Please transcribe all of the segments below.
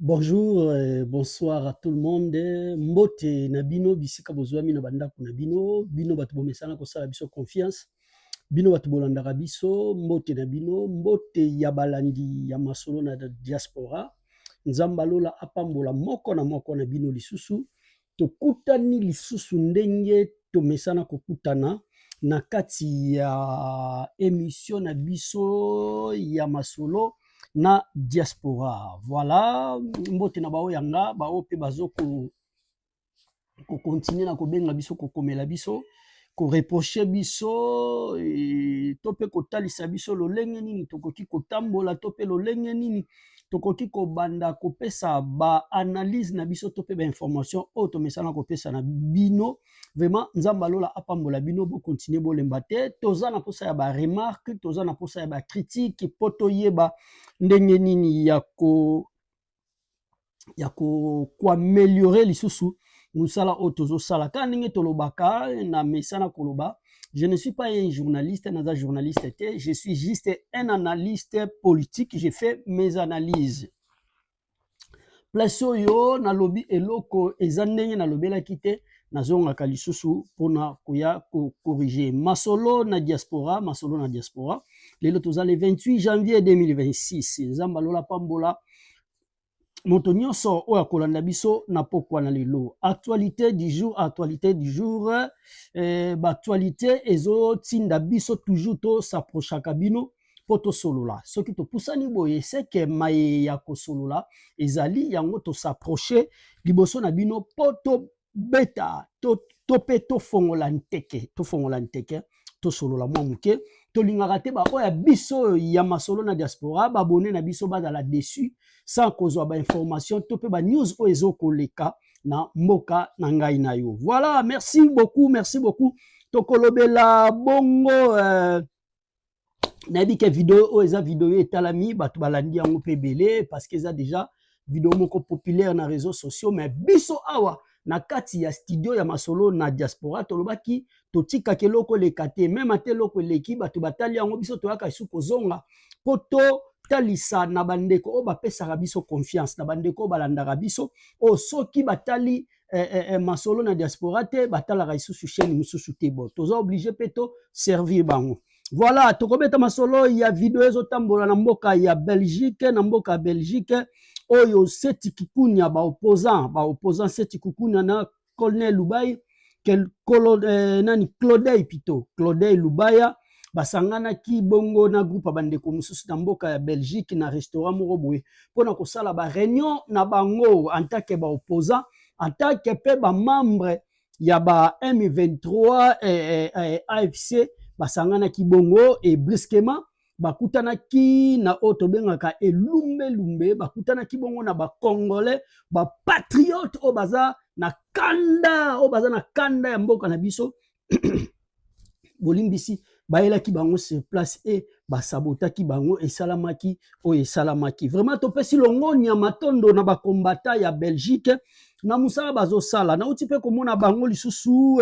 Bonjour, bonsoir à tout le monde. Mbote Nabino, bisika bozwami na bandako na bino, bino bato bomesana kosala biso confiance, bino bato bolandaka biso, mbote na bino, mbote ya balandi ya masolo na diaspora. Nzamba lola apambola moko na bino lisusu, tokutani lisusu ndenge tomesana kokutana na kati ya émission na biso ya masolo na diaspora. Voilà, mbote na bao yanga bao pe bazo ko continuer na ko benga biso ko komela biso ko reprocher biso to pe ko talisa biso lolenge nini tokoki kotambola to pe lolenge nini tokoki ko banda ko pesa ba analyse na biso to pe ba information o to mesana ko pesa na bino. Vraiment nzamba lola apambola bino bo continuer bo lembate toza na posa ya ba remarque, toza na posa ya ba critique poto yeba ndenge nini ya ko améliorer lisusu musala otozo sala ka ndenge tolobaka na mesana koloba. Je ne suis pas un journaliste, un journaliste, je suis juste un analyste politique, j'ai fait mes analyses. Place oyo na lobi eloko ezandenge na lobela kite nazonga kalisusu pona koya ko corriger masolo na diaspora, lelo toza le 28 janvier 2026. Nzamba lola pambola moto nyonso oyo akolanda biso na pokwa na lelo. Actualité du jour, actualité ezotinda biso toujours to s'approchaka bino poto solola. Soki to pusani boye seke maye ya kosolola ezali yango to s'approcher liboso na bino poto beta to pe to fongola nteke, to solola mwa muke to lingaka te ba oya biso ya masolo na diaspora ba abonné na biso bazala dessus sans kozwa ba information to pe ba news o ezokoleka na mboka na ngai na yo. Voilà, merci beaucoup. Tokolobela bongo nayebi ke video o eza video etalami bato balandi yango pe belé parce que eza déjà video moko populaire na réseaux sociaux, mais biso awa na kati ya studio ya masolo na diaspora tolobaki totika keloko lekate même ate loko leki bato batali yango biso toyaka isu kozonga poto talisa na bandeko o bapesaka biso confiance na bandeko balandaka biso o soki batali masolo na diaspora te batalaka isusu chaîne mususu te bo toza obligé peto servir bango. Voilà, tokobeta masolo ya video ezotambola na mboka ya Belgique, oyo seti kikunya ba opposant seti kikunya na Colonel Lubai Claudel Lubaya basangana ki bongo na groupe bandeko mususu na mboka ya Belgique na restaurant moko boye pona kosala ba réunion na bango en tant que ba opposant, en tant que pe ba membre ya ba M23 AFC basangana ki bongo et brusquement bakutana ki na oto bengaka elumbe bakutana ki bongo na ba congolais ba patriote o baza na kanda ya mboka na biso bolimbisi bayelaki bango sur place et basabotaki bango esalamaki vraiment topesi longoni ya matondo na bakombata ya Belgique na musala bazosala na uti pe komona bango lisusu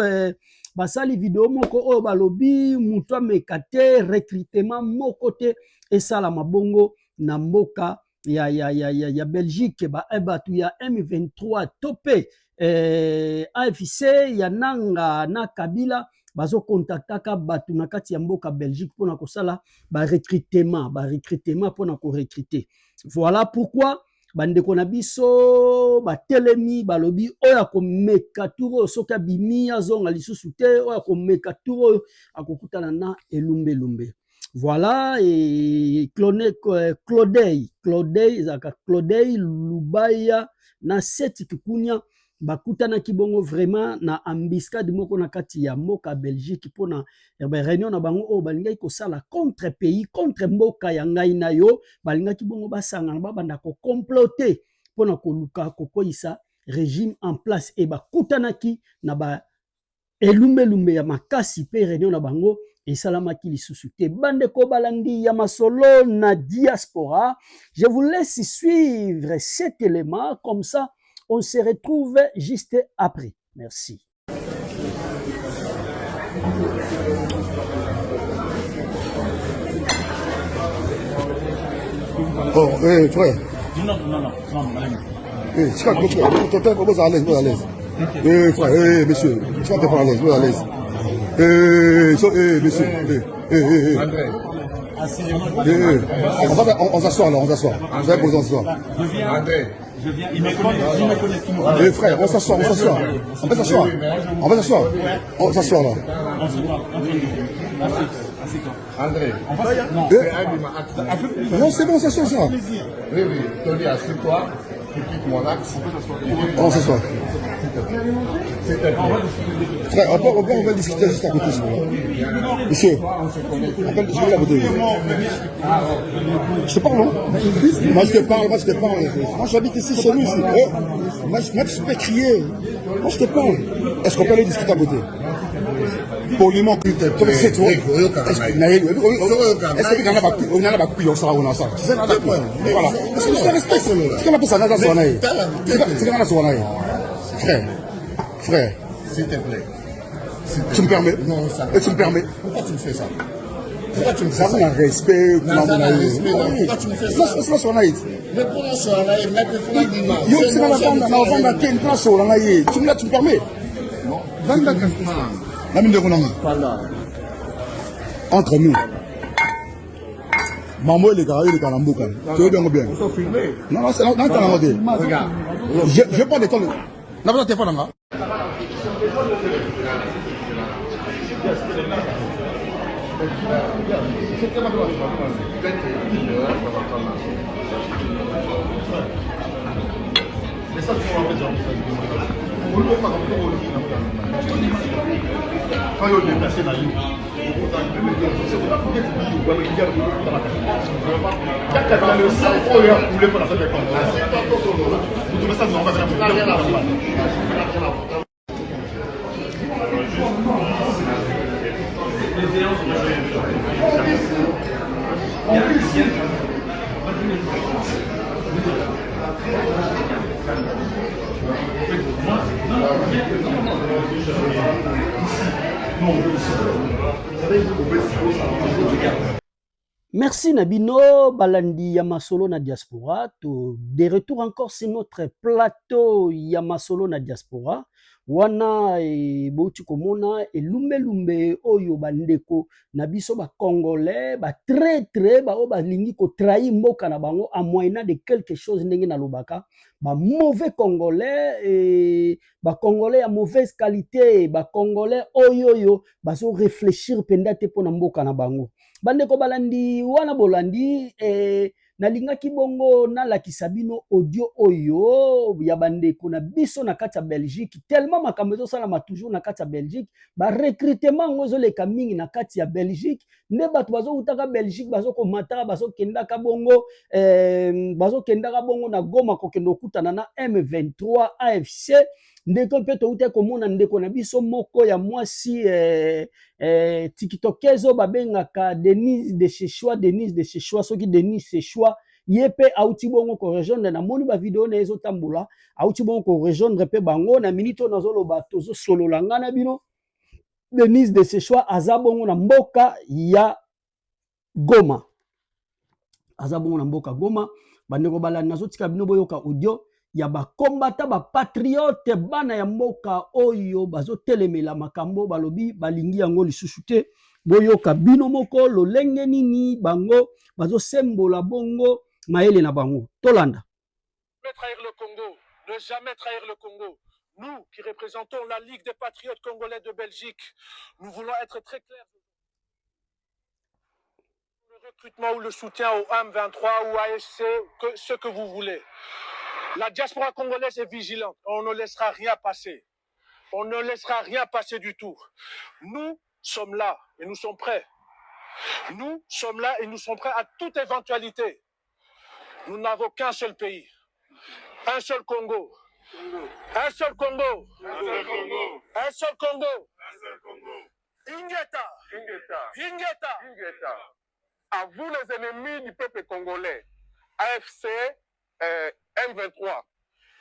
basali video moko oyo balobi mutu amekate recrutement moko te esala mabongo na mboka ya Belgique batu ya M23 tope AFC ya nanga na Kabila bazo kontaktaka batu na kati ya mboka Belgique pona kosala ba recrutement pona ko recruter. Voilà pourquoi bandeko na biso batelemi balobi oya komeka turo soka bimia zonga lisusu te oya komeka turo akokutana na elumbe. Voilà, et Claudel Lubaya na seti kikunya bakutana kibongo vraiment na embuscade moko na kati ya mboka Belgique pona réunion na bango o balinga ko sala contre pays contre mboka ya ngai na yo balinga kibongo basanga ba banda ko comploter pona ko luka ko koisa régime en place et bakutana ki na ba elumbe ya makasi pe réunion na bango et salamaki lisusu te bandeko balandi ya masolo na diaspora. Je vous laisse suivre cet élément comme ça on se retrouve juste après. Merci. Oh, frère. Non, Tu vas à l'aise, vous à l'aise. Frère, monsieur, tu vas te faire à l'aise, vous à l'aise. Monsieur, André, on s'assoit là, on s'assoit. Vous avez besoin de s'asseoir. André, il me connaît tout le monde. Frère, on s'assoit, on s'assoit. On peut s'asseoir. On peut s'asseoir. On s'assoit là. André, Non, c'est bon, on s'assoit ça. oui, Tony, assieds-toi, tu quittes mon axe. On s'assoit. Frère, on va discuter juste à côté. Monsieur, on va discuter à côté. Je te parle, non? Moi, je te parle. Moi, j'habite ici, chez nous, ici. Moi, je peux crier. Moi, je te parle. Est-ce qu'on peut aller discuter à côté? Poliment, c'est toi. Est-ce qu'il y en a pas plus? On a pas plus, on sera on ça. C'est ça. Voilà. Est-ce que je respecte? C'est qu'on appelle ça, Nada Soanaï. C'est qu'on a Soanaï. Frère. S'il te plaît. Tu me permets? Non, ça. Et tu me permets? Pourquoi tu me fais ça? Pourquoi tu me fais Ça, ça? c'est un respect. Pourquoi tu me fais ça? C'est la Soanaï. Mais pour la soirée, mettre le flag d'image. Yo, c'est dans la vente à Ken, place sur la naïe. Tu me permets? Non. 24 La mine de Konanga. Entre nous. Maman, les gars, les Kanamboukan. Tu veux bien ou bien? Il faut filmer. Non, c'est dans le Regarde. Je prends des temps. N'a pas de téléphone, là. Quand il est déplacé dans l'île, le sang, il a coulé pour la fête des Congolais. Vous trouvez ça normal? Merci Nabino, Balandi Yamasolo na diaspora. De retour encore sur notre plateau Yamasolo na diaspora. Wana bouti komona lumbe oyo bandeko na biso ba congolais ba très ba o ba lingi ko trahi mboka na bango à moyen de quelque chose ndenge na lobaka ba mauvais congolais ba congolais ya mauvaise qualité ba congolais oyo bazo réfléchir pendate pona mboka na bango bandeko balandi wana bolandi nalingaki bongo nalakisa bino audio oyo ya bandeko na biso na kati ya Belgique tellement makambo ezosalama toujours na kati ya Belgique ba recrutement ngo ezoleka mingi na kati ya Belgique nde bato bazokutaka Belgique bazokomataka bazokendaka bongo na Goma kokende okutana na M23 AFC ndeko mpe toute komona ndeko na biso moko ya mwasi tiktokezo babengaka Denise de Chechwa soki Denise Chechwa ye pe auti bongo ko rejoindre na moni ba video na ezotambola auti bongo ko rejoindre pe bango na minute nazoloba tozo solola ngana bino Denise de Chechwa aza bongo na mboka ya Goma aza bongo na mboka Goma bandeko balani nazotika bino boyoka audio ya bakombata bapatriote bana ya mboka oyo bazotelemela makambo balobi balingi yango lisusu te boyoka bino moko lolenge nini bango bazosembola bongo maele na bango tolanda. Ne trahir le Congo, ne jamais trahir le Congo. Nous qui représentons la Ligue des patriotes congolais de Belgique, nous voulons être très clairs. Le recrutement ou le soutien au M23 ou ASC, ce que vous voulez. La diaspora congolaise est vigilante. On ne laissera rien passer. On ne laissera rien passer du tout. Nous sommes là et nous sommes prêts. Nous sommes là et nous sommes prêts à toute éventualité. Nous n'avons qu'un seul pays. Un seul Congo. Un seul Congo. Un seul Congo. Un seul Congo. Ingeta. Ingeta. À vous les ennemis du peuple congolais, AFC, M23,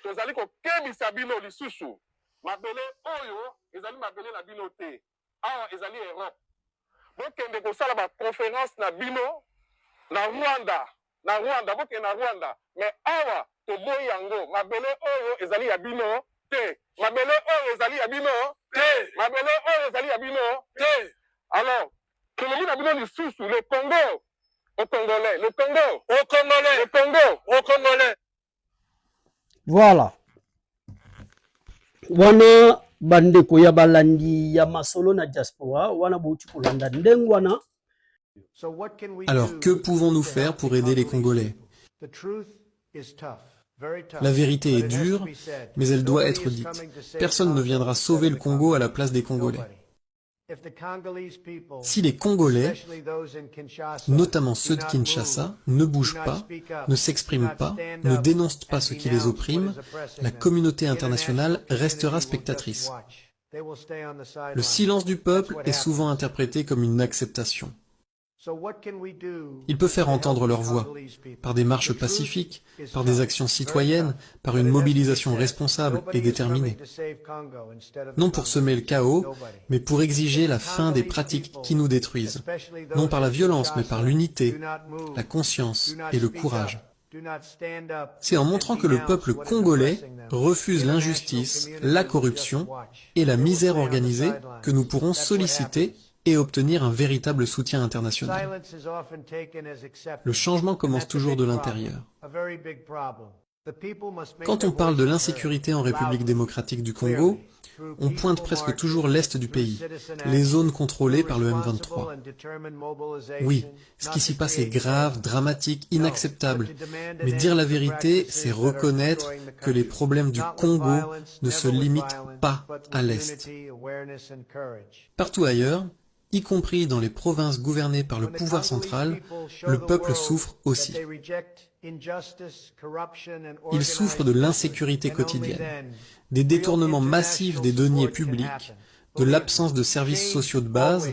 tozali ko kebisa bino lisusu mabele oyo ezali mabele na bino te awa ezali Europe bokende kosala ba conférence na bino na Rwanda bokende na Rwanda mais awa toboyi yango mabele oyo ezali ya bino te mabele oyo ezali ya bino te mabele oyo ezali ya bino te. Alors tolobi na bino lisusu le Congo au Congolais, le Congo au Congolais, le Congo au Congolais. Voilà. Wana bandeko ya balandi ya masolo na diaspora wana bouti kolanda ndengwana. Alors, que pouvons-nous faire pour aider les Congolais? La vérité est dure, mais elle doit être dite. Personne ne viendra sauver le Congo à la place des Congolais. Si les Congolais, notamment ceux de Kinshasa, ne bougent pas, ne s'expriment pas, ne dénoncent pas ce qui les opprime, la communauté internationale restera spectatrice. Le silence du peuple est souvent interprété comme une acceptation. Il peut faire entendre leur voix, par des marches pacifiques, par des actions citoyennes, par une mobilisation responsable et déterminée. Non pour semer le chaos, mais pour exiger la fin des pratiques qui nous détruisent. Non par la violence, mais par l'unité, la conscience et le courage. C'est en montrant que le peuple congolais refuse l'injustice, la corruption et la misère organisée que nous pourrons solliciter et obtenir un véritable soutien international. Le changement commence toujours de l'intérieur. Quand on parle de l'insécurité en République démocratique du Congo, on pointe presque toujours l'est du pays, les zones contrôlées par le M23. Oui, ce qui s'y passe est grave, dramatique, inacceptable. Mais dire la vérité, c'est reconnaître que les problèmes du Congo ne se limitent pas à l'est. Partout ailleurs, y compris dans les provinces gouvernées par le pouvoir central, le peuple souffre aussi. Il souffre de l'insécurité quotidienne, des détournements massifs des deniers publics, de l'absence de services sociaux de base,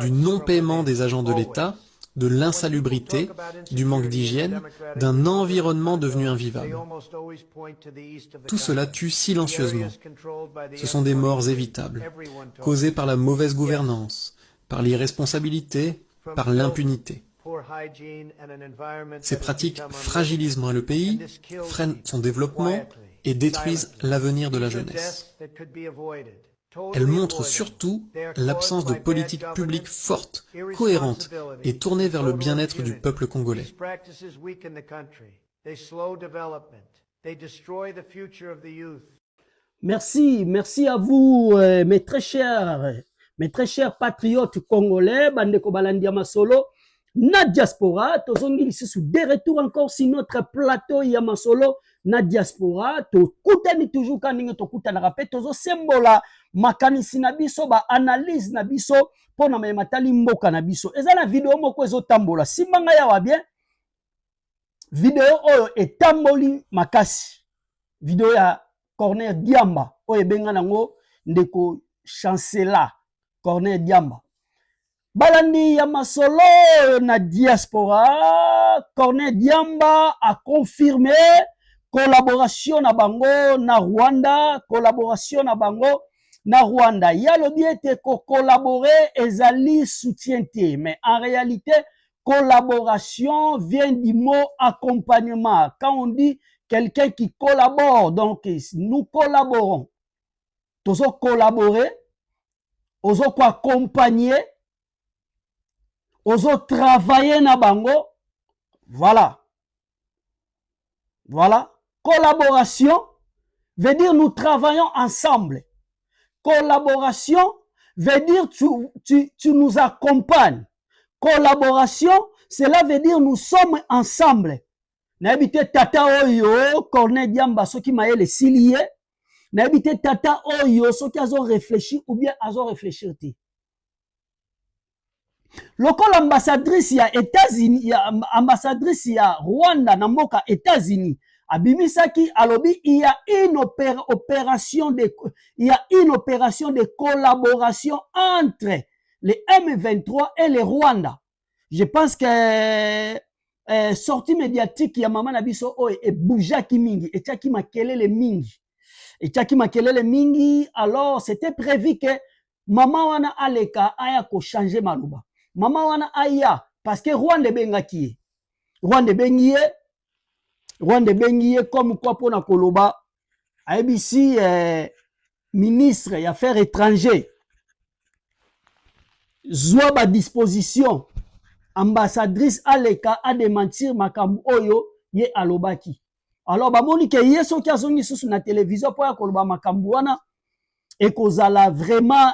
du non-paiement des agents de l'État, de l'insalubrité, du manque d'hygiène, d'un environnement devenu invivable. Tout cela tue silencieusement. Ce sont des morts évitables, causées par la mauvaise gouvernance, par l'irresponsabilité, par l'impunité. Ces pratiques fragilisent moins le pays, freinent son développement et détruisent l'avenir de la jeunesse. Elles montrent surtout l'absence de politique publique forte, cohérente et tournée vers le bien-être du peuple congolais. Merci à vous, mes très chers patriotes congolais, bandeko balandi ya masolo, na diaspora, tozongi lisusu de retour encore sur notre plateau ya masolo, na diaspora, tokutani toujours kaninge tokutana rapé, tozo sembola makanisi na biso, ba analyse na biso, pona matali mboka na biso. Eza na video moko ezo tambola, simbanga ya wa bien, video oyo etamboli makasi, video ya Corneille Diamba, oyo benga nango ndeko chancela Corneille Diamba. Balandi ya masolo na diaspora, Corneille Diamba a confirmé collaboration na bango na Rwanda, collaboration na bango na Rwanda. Ya lobi ete ko collaborer ezali soutien te, mais en réalité collaboration vient du mot accompagnement. Quand on dit quelqu'un qui collabore, donc nous collaborons. Tozo collaborer, ozo ko accompagner, ozo travailler na bango. Voilà. Voilà. Collaboration veut dire nous travaillons ensemble. Collaboration veut dire tu nous accompagnes. Collaboration, cela veut dire nous sommes ensemble. N'habite tata oyo, Corneille Diamba, ceux qui m'a les silié. N'habite tata oyo, ceux qui ont réfléchi ou bien ont réfléchi. Local ambassadrice ya États-Unis, ya ambassadrice ya Rwanda, Namboka, États-Unis, abimisaki alobi, il y a une opération de collaboration entre les M23 et les Rwanda. Je pense que sortie médiatique ya mama nabiso oye e boujaki mingi, et tchaki makelele mingi. Et tchaki makelele mingi, alors c'était prévu que mama wana aleka aya ko changer maluba. Mama wana aya, parce que Rwanda bengaki. Rwanda bengiye, Rwanda bengi comme quoi pour na koloba ABC ministre des affaires étrangères zwa ba disposition ambassadrice Aleka a démentir makambu oyo ye alobaki. Alors ba moni ke yeso ki azongi susu na télévision pour ya koloba makambu wana ekozala vraiment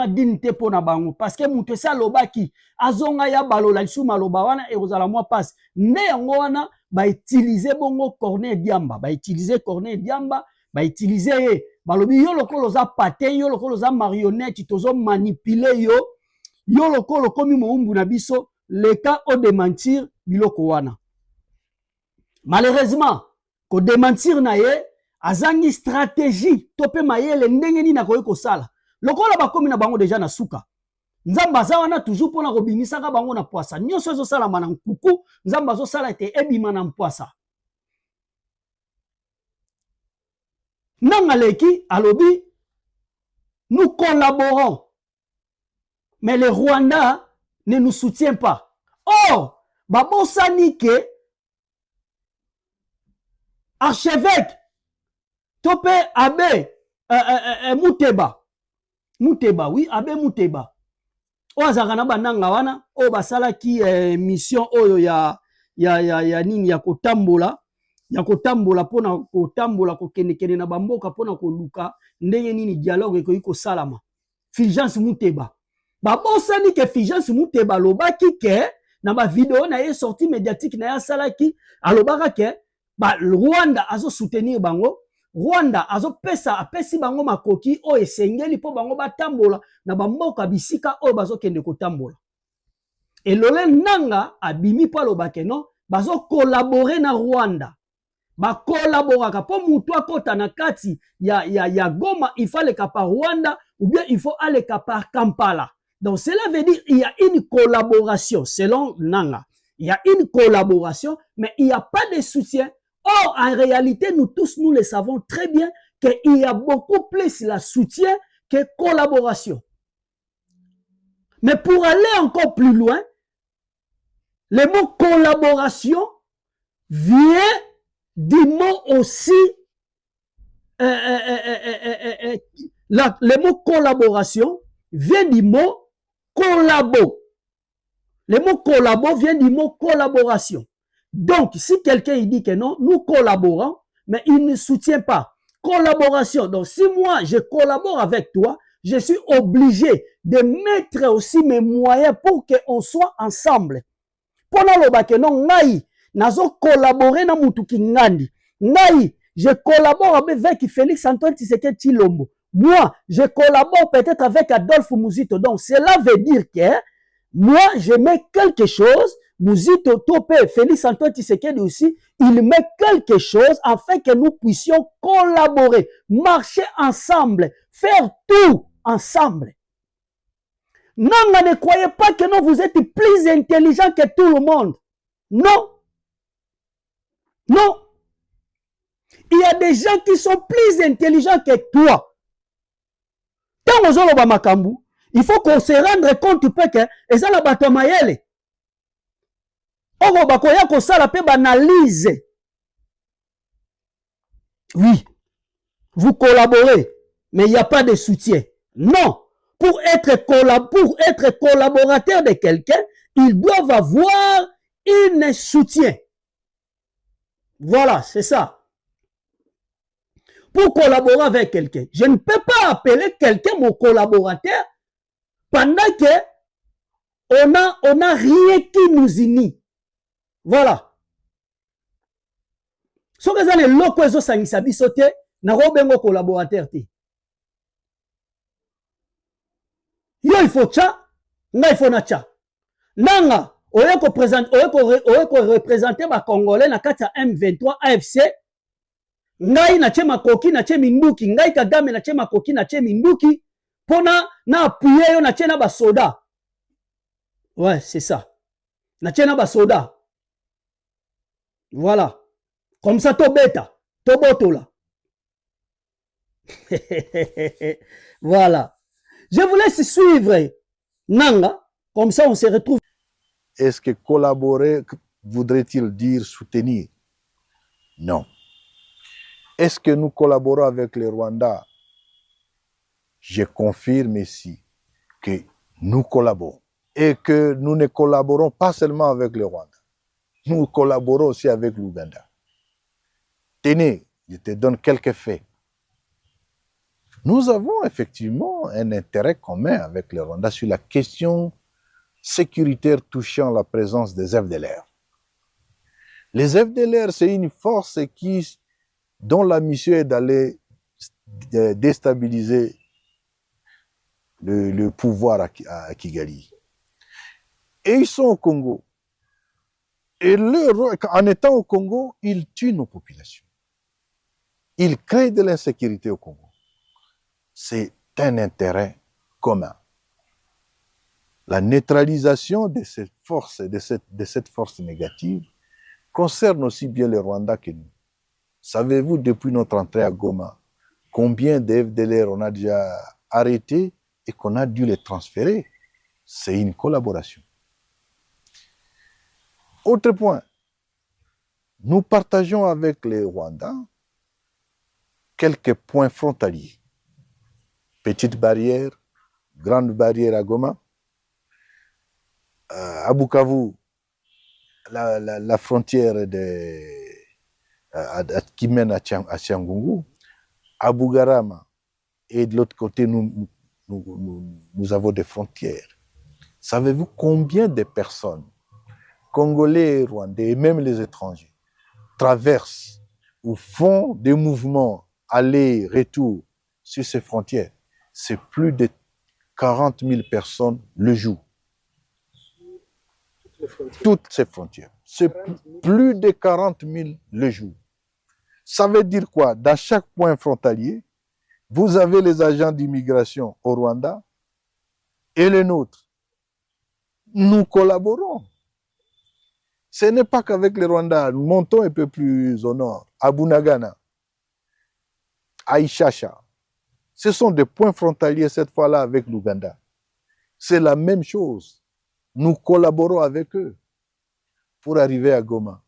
dignité pour na bango parce que mutu sa lobaki azonga ya balola lisu maloba wana ekozala mwa passe ne yango wana ba utiliser bongo Corneille Diamba ba utiliser ye balobi yo lokolo za pate yo lokolo za marionnette tozo manipuler yo lokolo komi moumbu na biso le cas au démentir biloko wana. Malheureusement ko démentir na ye azangi stratégie topé mayele ndenge ni na koyi kosala lokola bakomi na bango déjà na suka nzamba za wana toujours pona ko bimisaka bango na poisa nyonso ezo sala mana nkuku nzamba zo sala ete ebima na poisa Nangaleki alobi nous collaborons mais le Rwanda ne nous soutient pas. Or babosani ke archevêque topé abbé Muteba, oui, Abbé Muteba. Ozakana bananga wana, o basala ki mission oyo ya nini ya kotambola pona kotambola kokene na bamboka pona koluka ndenge nini dialogue ko salama. Fulgence Muteba. Babosani ke Fulgence Muteba lobaki ke na ba vidéo na ye sortie médiatique na ya salaki alobaka ke ba Rwanda azo soutenir bango. Rwanda azopesa apesi bango makoki o esengeli po bango batambola na bamboka bisika o bazo kende kotambola. Elole nanga abimi po lobake non bazo collaborer na Rwanda. Ba collaboraka po mutu akota na kati ya Goma il faut aller par Rwanda ou bien il faut aller par Kampala. Donc cela veut dire il y a une collaboration selon nanga. Il y a une collaboration mais il n'y a pas de soutien. Or, en réalité, nous tous, nous le savons très bien qu'il y a beaucoup plus de soutien que collaboration. Mais pour aller encore plus loin, le mot collaboration vient du mot aussi, le mot collaboration vient du mot collabo. Le mot collabo vient du mot collaboration. Donc, si quelqu'un dit que non, nous collaborons, mais il ne soutient pas. Collaboration. Donc, si moi, je collabore avec toi, je suis obligé de mettre aussi mes moyens pour qu'on soit ensemble. Pendant le bac, non, ngai, nazo collaborer na mutuki ngandi. Ngai, je collabore avec Félix Antoine Tshisekedi Tshilombo. Moi, je collabore peut-être avec Adolphe Muzito. Donc, cela veut dire que moi, je mets quelque chose. Muzito Topé, Félix Antoine Tshisekedi aussi, il met quelque chose afin que nous puissions collaborer, marcher ensemble, faire tout ensemble. Non, ne croyez pas que non, vous êtes plus intelligent que tout le monde. Non. Non. Il y a des gens qui sont plus intelligents que toi. Tant aux autres makambu, il faut qu'on se rende compte que et ça la batomayele. Oro bakoya ko sala pe banalise. Oui. Vous collaborez, mais il n'y a pas de soutien. Non. Pour être collaborateur de quelqu'un, ils doivent avoir un soutien. Voilà, c'est ça. Pour collaborer avec quelqu'un, je ne peux pas appeler quelqu'un mon collaborateur pendant que on a rien qui nous unit. Voilà. Ce que vous avez loko ezo sangisa biso te na robengo collaborateur te. Yo il faut tcha, nga il faut na tcha. Nanga oyeko représenter ba Congolais na kati ya M23 AFC. Ngai na chema koki na chema minduki, ngai Kagame na chema koki na chema minduki pona na appuyer yo na chena ba soda. Ouais, c'est ça. Na chena ba soda. Voilà. Comme ça, Tobeta, Tobotola. Voilà. Je vous laisse suivre Nanga. Comme ça, on se retrouve. Est-ce que collaborer, voudrait-il dire soutenir? Non. Est-ce que nous collaborons avec les Rwandais? Je confirme ici que nous collaborons et que nous ne collaborons pas seulement avec le Rwanda. Nous collaborons aussi avec l'Ouganda. Tenez, je te donne quelques faits. Nous avons effectivement un intérêt commun avec le Rwanda sur la question sécuritaire touchant la présence des FDLR. Les FDLR, c'est une force dont la mission est d'aller déstabiliser le pouvoir à Kigali. Et ils sont au Congo. Et en étant au Congo, ils tuent nos populations. Ils créent de l'insécurité au Congo. C'est un intérêt commun. La neutralisation de cette force, de cette force négative, concerne aussi bien les Rwandais que nous. Savez-vous, depuis notre entrée à Goma, combien de FDLR on a déjà arrêtés et qu'on a dû les transférer? C'est une collaboration. Autre point, nous partageons avec les Rwandais quelques points frontaliers. Petite barrière, grande barrière à Goma, à Bukavu, la frontière qui mène à Tchangungu, à Bugarama, et de l'autre côté, nous avons des frontières. Savez-vous combien de personnes, Congolais et Rwandais, et même les étrangers, traversent ou font des mouvements aller-retour sur ces frontières? C'est plus de 40 000 personnes le jour. Toutes ces frontières. C'est plus de 40 000 le jour. Ça veut dire quoi? Dans chaque point frontalier, vous avez les agents d'immigration au Rwanda et les nôtres. Nous collaborons. Ce n'est pas qu'avec les Rwandais. Nous montons un peu plus au nord, à Bunagana, à Ishasha. Ce sont des points frontaliers cette fois-là avec l'Ouganda. C'est la même chose. Nous collaborons avec eux pour arriver à Goma.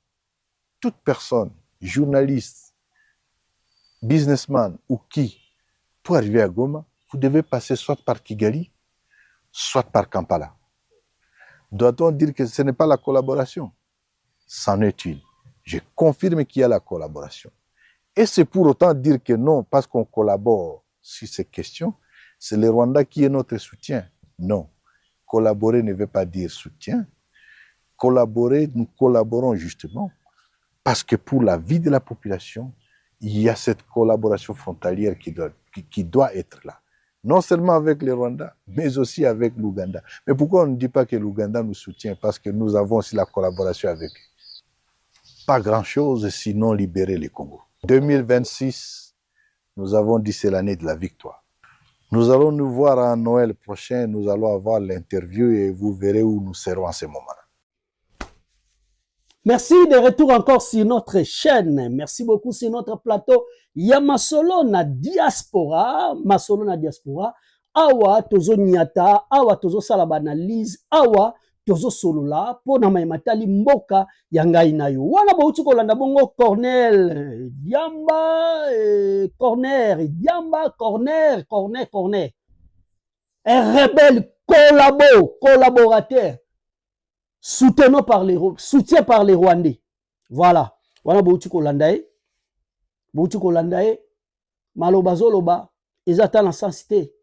Toute personne, journaliste, businessman ou qui, pour arriver à Goma, vous devez passer soit par Kigali, soit par Kampala. Doit-on dire que ce n'est pas la collaboration? C'en est une. Je confirme qu'il y a la collaboration. Et c'est pour autant dire que non, parce qu'on collabore sur ces questions, c'est le Rwanda qui est notre soutien. Non. Collaborer ne veut pas dire soutien. Collaborer, nous collaborons justement parce que pour la vie de la population, il y a cette collaboration frontalière qui doit être là. Non seulement avec les Rwandais, mais aussi avec l'Ouganda. Mais pourquoi on ne dit pas que l'Ouganda nous soutient? Parce que nous avons aussi la collaboration avec eux. Pas grand-chose sinon libérer les Congo. 2026, nous avons dit c'est l'année de la victoire. Nous allons nous voir à Noël prochain, nous allons avoir l'interview et vous verrez où nous serons à ce moment-là. Merci de retour encore sur notre chaîne. Merci beaucoup sur notre plateau. Ya masolo na diaspora, masolo na diaspora. Awa tozo nyata, awa tozo salaba analyse, awa tozo solola po na matali mboka ya ngai na yo. Wana bauti kolanda bongo Cornel Diamba, Corner. Un rebelle collaborateur. Soutien par les Rwandais. Voilà. Wana bauti kolandae. Maloba zoloba. Ezata na sensité.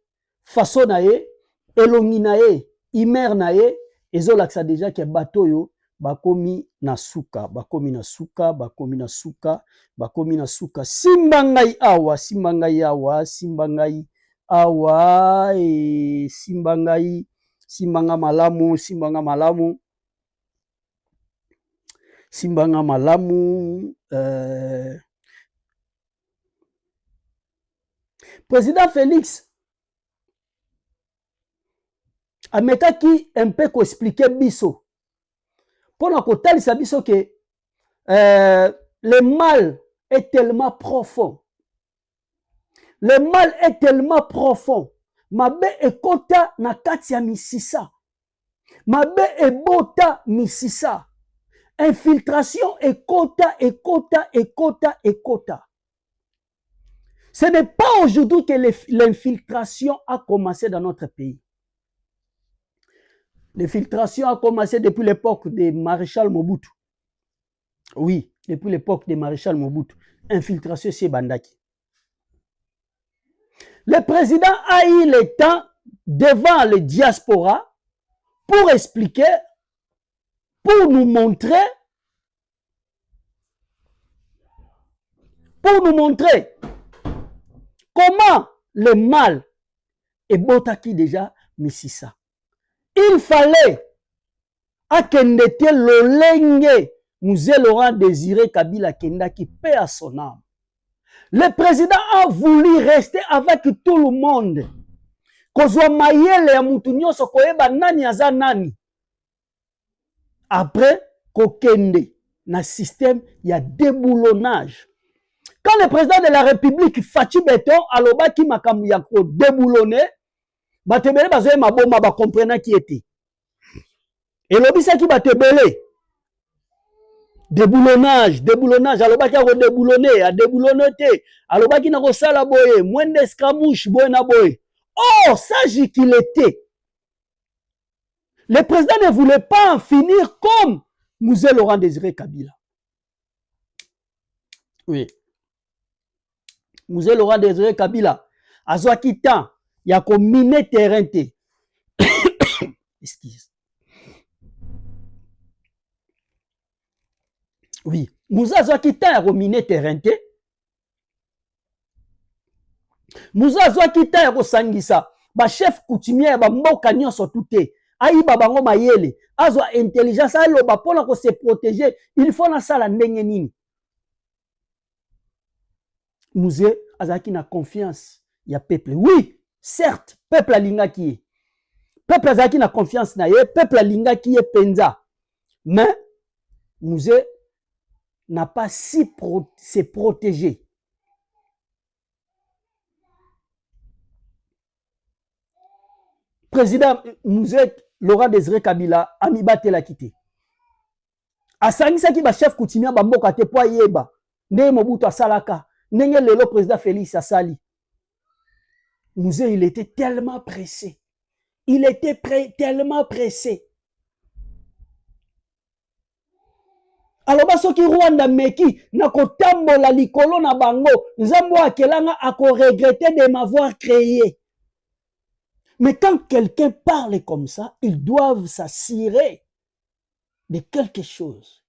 Façon nae. Elongi nae. Imer nae. Ezolaksa déjà que bateau yo. Bakomi na suka. Simbangai awa. Simbanga malamu. Président Félix ametaki un peu expliquer biso pour na kotalisa biso que le mal est tellement profond. Mabe ekota na kati ya misisa. Mabe ebota misisa. Infiltration et quota, et quota, et quota, et quota. Ce n'est pas aujourd'hui que l'infiltration a commencé dans notre pays. L'infiltration a commencé depuis l'époque de Maréchal Mobutu. Oui, depuis l'époque de Maréchal Mobutu. Infiltration, c'est Bandaki. Le président a eu le temps devant les diaspora pour expliquer, pour nous montrer comment le mal est botaki déjà Mississa. Il fallait akendete lolenge Mzee Laurent Désiré Kabila Kendaki, paix à son âme. Le président a voulu rester avec tout le monde. Kozwa mayele ya mutu nyonso koyeba nani aza nani. Après, kokende na système ya déboulonnage. Quand le président de la République Fachi Beton alobaki makambu ya ko déboulonner, batebele bazoye maboma ba comprendre qui était. Et lobisaki batebele déboulonnage, alobaki ko déboulonner, a déboulonner te, alobaki na ko sala boye, mwende escramouche boye na boye. Oh, sage qu'il était. Le président ne voulait pas en finir comme Mzee Laurent Désiré Kabila. Oui. Mzee Laurent Désiré Kabila, azwaki temps, ya ko miner terrain te. Excuse. Oui. Mzee azwaki temps ya ko miner terrain te. Mzee azwaki temps ya ko sangisa ba chef coutumier ba mboka nyonso tuté. Aïba bango mayele, azwa intelligence, aloba pona ko se protéger, il faut na sala ndenge nini. Mzee azaki na confiance ya peuple. Oui, certes, peuple alingaki ye. Peuple azaki na confiance na ye, peuple alingaki ye penza. Mais Mzee n'a pas si se protéger. Président Mzee Laurent Désiré Kabila amibate la quitté. Asangisaki ba chef coutumier ba mboka te po yeba. Ndenge Mobutu asalaka, ndenge lelo président Félix asali. Mzee il était tellement pressé. Il était tellement pressé. Alors soki Rwanda meki na kotambola likolo na bango, nzambo akelanga ako regretter de m'avoir créé. Mais quand quelqu'un parle comme ça, ils doivent s'assurer de quelque chose.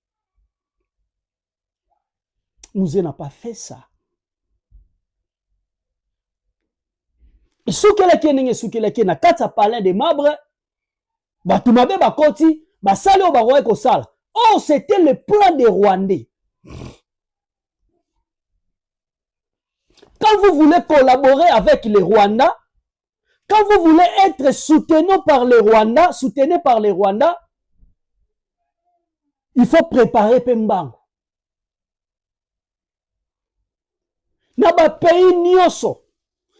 Mzee n'a pas fait ça. Et soukeleke na kata palin de marbre, batumabe bakoti, basali o baroye ko sala. Oh, c'était le plan des Rwandais. Quand vous voulez collaborer avec les Rwandais, quand vous voulez être soutenu par les Rwandais, il faut préparer Pembango. Na ba pays nyonso,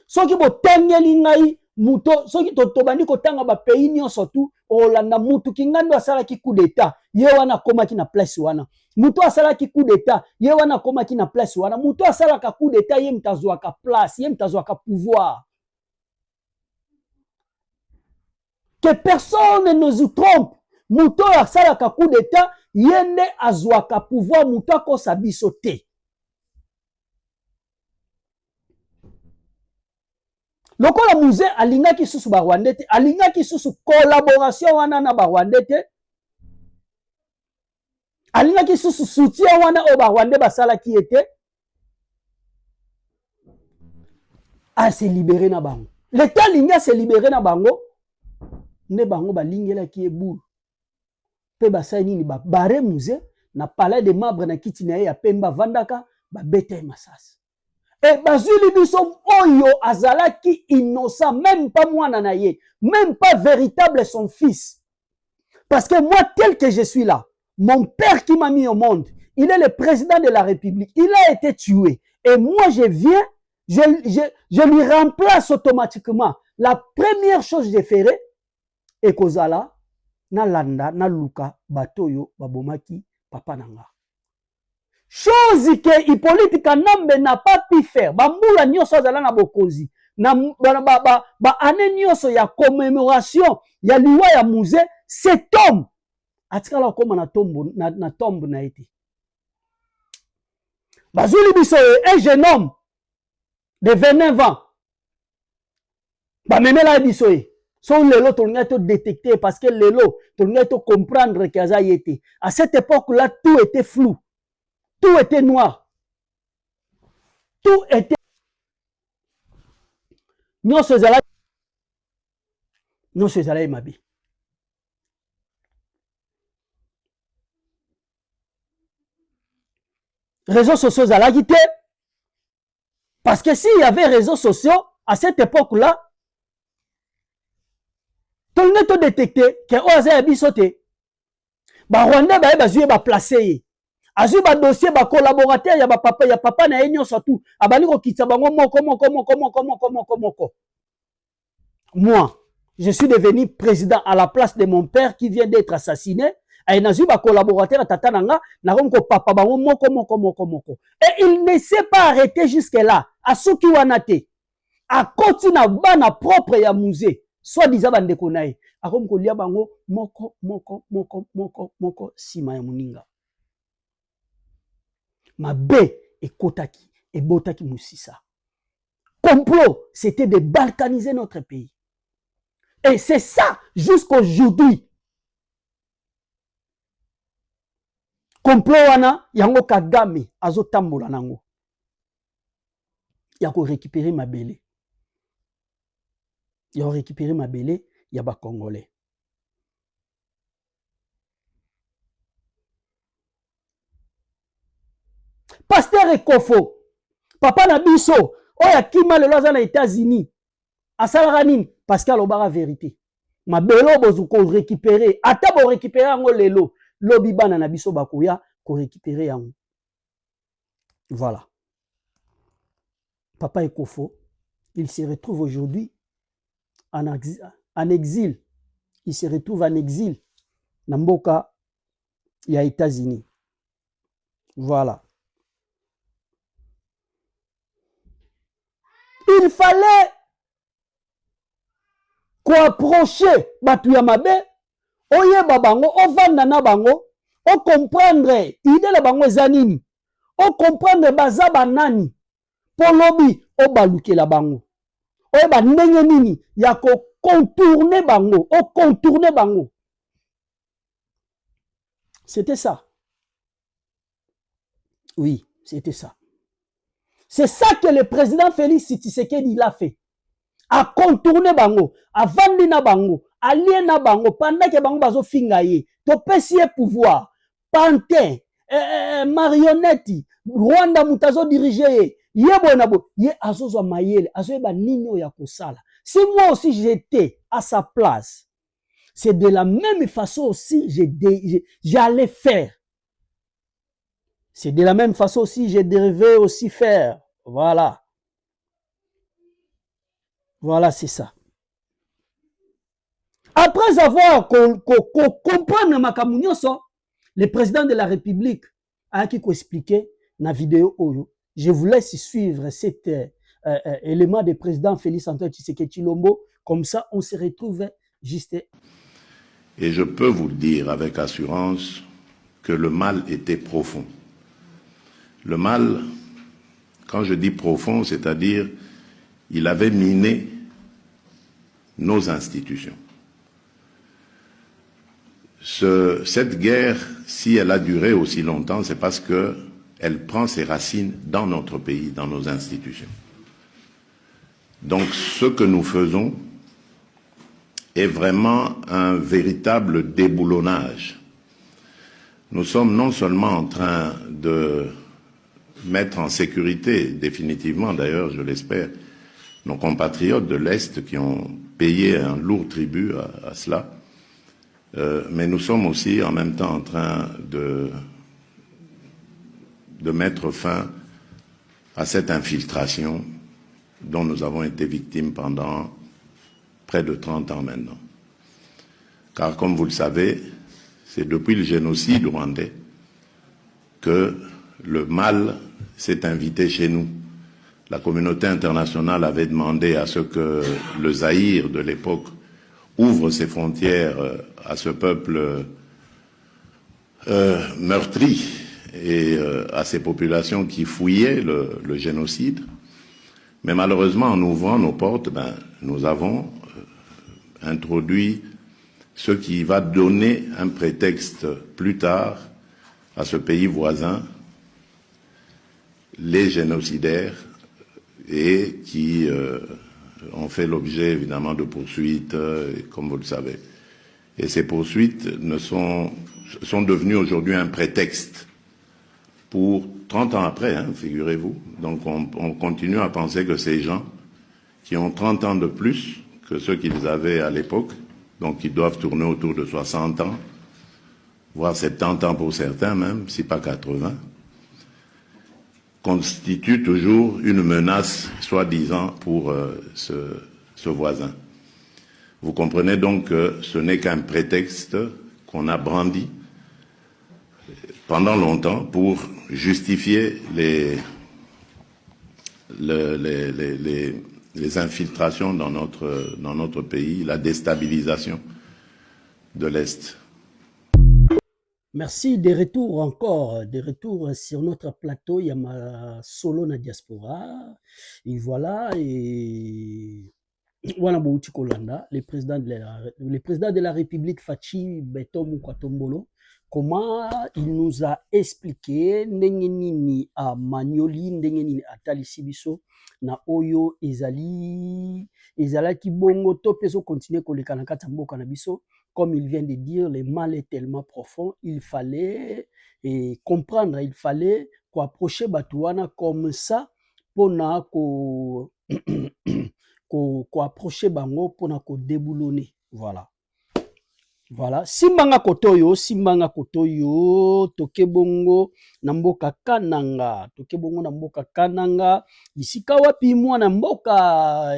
soki botangeli ngai muto, soki tobandi kotanga ba pays nyonso tu, olanda mutu kingando asalaki coup d'état, ye wana komaki na place wana. Muto asalaki coup d'état, ye wana komaki na place wana. Muto asalaka coup d'état, ye mtazwaka place, ye mtazwaka pouvoir. Que personne ne nous trompe. Muto asalaka coup d'état, yende azwaka pouvoir, muto akosa biso te. Lokola Mzee alingaki susu ba Rwandais te, alingaki susu collaboration wana na ba Rwandais te. Alingaki susu soutien wana o ba Rwandais basalaki ete. A se libérer na bango. L'État linga se libérer na bango. Ne bango balingela ki eboule. Pe basai nini ba bare Mzee na palais de marbre na kiti na ye ya Pemba vandaka ba bete masasi. Et bazuli biso oyo azalaki innocent, même pas mwana na ye, même pas véritable son fils. Parce que moi tel que je suis là, mon père qui m'a mis au monde, il est le président de la République, il a été tué. Et moi je viens, je lui remplace automatiquement. La première chose que je ferai, et kozala, na landa, na luka, batoyo, babomaki, papa nanga. Chose que Hippolyte Kanambe n'a pas pu faire. Bambula nyonso azala na bokonzi. Na ane nyonso ya commémoration ya liwa ya musée, cet homme atikala koma na tombe na été. Bazuli biso un jeune homme de 29 ans. Memela biso son lelo tolinga to détecter parce que lelo tolinga to comprendre que aza yete. À cette époque-là, tout était flou. Tout était noir. Tout était nyonso ezala mabe. Réseaux sociaux ezalaki te parce que s'il y avait réseaux sociaux à cette époque-là, tout le monde détecté que oza ya biso te. Ba Rwanda ba bazui ba placer. Azui ba dossier ba collaborateur ya papa na enyo surtout. Abali ko kitsa bango moko. Moi, je suis devenu président à la place de mon père qui vient d'être assassiné. Et nazui ba collaborateur tata nanga na ko papa bango moko. Et il ne s'est pas arrêté jusque là. Asuki wanate. A continue bana propre ya musée. Soit disant bandeko nae. Akom ko lia bango moko sima ya muninga. Mabe ekotaki et botaki musisa. Complot, c'était de balkaniser notre pays. Et c'est ça jusqu'aujourd'hui. Complot wana yango Kagame azotambola nango. Yako récupérer ma belé. Il a récupéré ma belé, il y a pas Congolais. Pasteur Ekofo, papa Nabiso, oya kima le loza na États-Unis, à Salaranin, parce qu'il y a la vérité. Ma belé bozuko récupérer, ata bo récupérer ango lelo, lobi bana Nabiso bakoya, ko récupérer ango. Voilà. Papa Ekofo, il se retrouve aujourd'hui en exil. Il se retrouve en exil. Namboka, il y a États-Unis. Voilà. Il fallait approcher Batuya Mabe, oye babango, o vanda na bango, o comprendre idée la bango zanini, o comprendre baza banani, polobi o baluke la bango. Oye ba ndenge nini ya ko contourner bango, o contourner bango. C'était ça. Oui, c'était ça. C'est ça que le président Félix Tshisekedi l'a fait. A contourner bango, a vendre na bango, a lier na bango, pendant que bango bazo fingaye, to pesier pouvoir, pantin, marionnette, Rwanda mutazo diriger, ye bonabo, ye azozo mayele, azoye ba nino ya kosala. Si moi aussi j'étais à sa place, c'est de la même façon aussi j'allais faire. C'est de la même façon aussi je devais aussi faire. Voilà. Voilà, c'est ça. Après avoir compris makambo nyonso, le président de la République a expliqué dans la vidéo Oyo. Je vous laisse suivre cet élément du président Félix Antoine Tshisekedi Tshilombo. Comme ça, on se retrouve juste. Et je peux vous le dire avec assurance que le mal était profond. Le mal, quand je dis profond, c'est-à-dire il avait miné nos institutions. Cette guerre, si elle a duré aussi longtemps, c'est parce qu'elle prend ses racines dans notre pays, dans nos institutions. Donc ce que nous faisons est vraiment un véritable déboulonnage. Nous sommes non seulement en train de mettre en sécurité, définitivement d'ailleurs, je l'espère, nos compatriotes de l'Est qui ont payé un lourd tribut à cela, mais nous sommes aussi en même temps en train de mettre fin à cette infiltration dont nous avons été victimes pendant près de 30 ans maintenant. Car comme vous le savez, c'est depuis le génocide rwandais que le mal s'est invité chez nous. La communauté internationale avait demandé à ce que le Zaïre de l'époque ouvre ses frontières à ce peuple meurtri et à ces populations qui fouillaient le génocide. Mais malheureusement, en ouvrant nos portes, nous avons introduit ce qui va donner un prétexte plus tard à ce pays voisin, les génocidaires, et qui ont fait l'objet évidemment de poursuites, comme vous le savez. Et ces poursuites sont devenues aujourd'hui un prétexte pour 30 ans après, figurez-vous. Donc on continue à penser que ces gens qui ont 30 ans de plus que ceux qu'ils avaient à l'époque, donc ils doivent tourner autour de 60 ans, voire 70 ans pour certains même, si pas 80, constitue toujours une menace, soi-disant, pour ce voisin. Vous comprenez donc que ce n'est qu'un prétexte qu'on a brandi pendant longtemps pour justifier les infiltrations dans notre pays, la déstabilisation de l'Est. Merci, de retour encore, de retour sur notre plateau, il y a ma solo na diaspora, et voilà, et voilà Bouti Kolanda, le président de la République Fachi Beto Mukwatombolo, comment il nous a expliqué ndengenini a Manioli, ndengenini a Talisibiso, na Oyo ezali ki bongo to peso continuer koleka na kati mboka na biso. Comme il vient de dire, le mal est tellement profond, il fallait comprendre, il fallait approcher Batouana comme ça pour approcher Bango pour déboulonner. Voilà. Voilà. Simbanga kotoyo, tokebongo namboka kananga, bisika wapi mwana mboka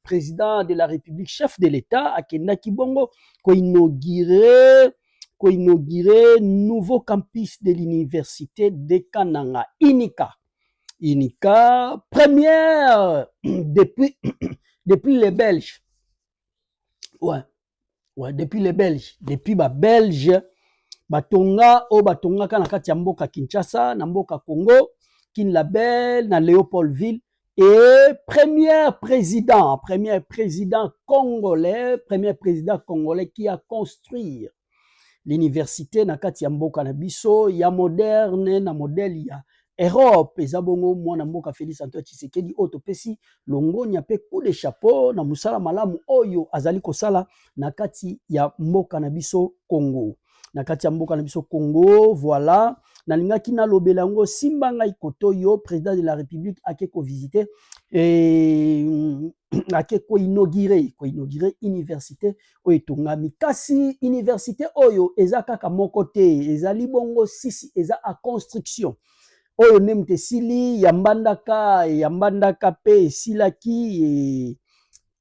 président de la République, chef de l'État, akenda kibongo ko inaugurer nouveau campus de l'université de Kananga, INICA, première depuis les Belges. Ouais, depuis les Belges, depuis Belge, batonga kana kati ya mboka Kinshasa, na mboka Congo, Kinlabel, na Léopoldville, et premier président congolais qui a construit l'université na kati ya mboka na biso, ya moderne, na modèle ya Europe, ezabongo mwana mboka Félix Antoine Tshisekedi otopesi longonya pe coup de chapeau na musala malamu oyo azali kosala na kati ya mboka na biso Congo. Voilà, na lingaki na lobelango simbanga ikoto yo président de la République akeko visiter akeko inaugurer université oyo tongami kasi université oyo ezakaka moko te, ezali bongo sisi eza a construction. Oyo nemte sili yambandaka pe silaki et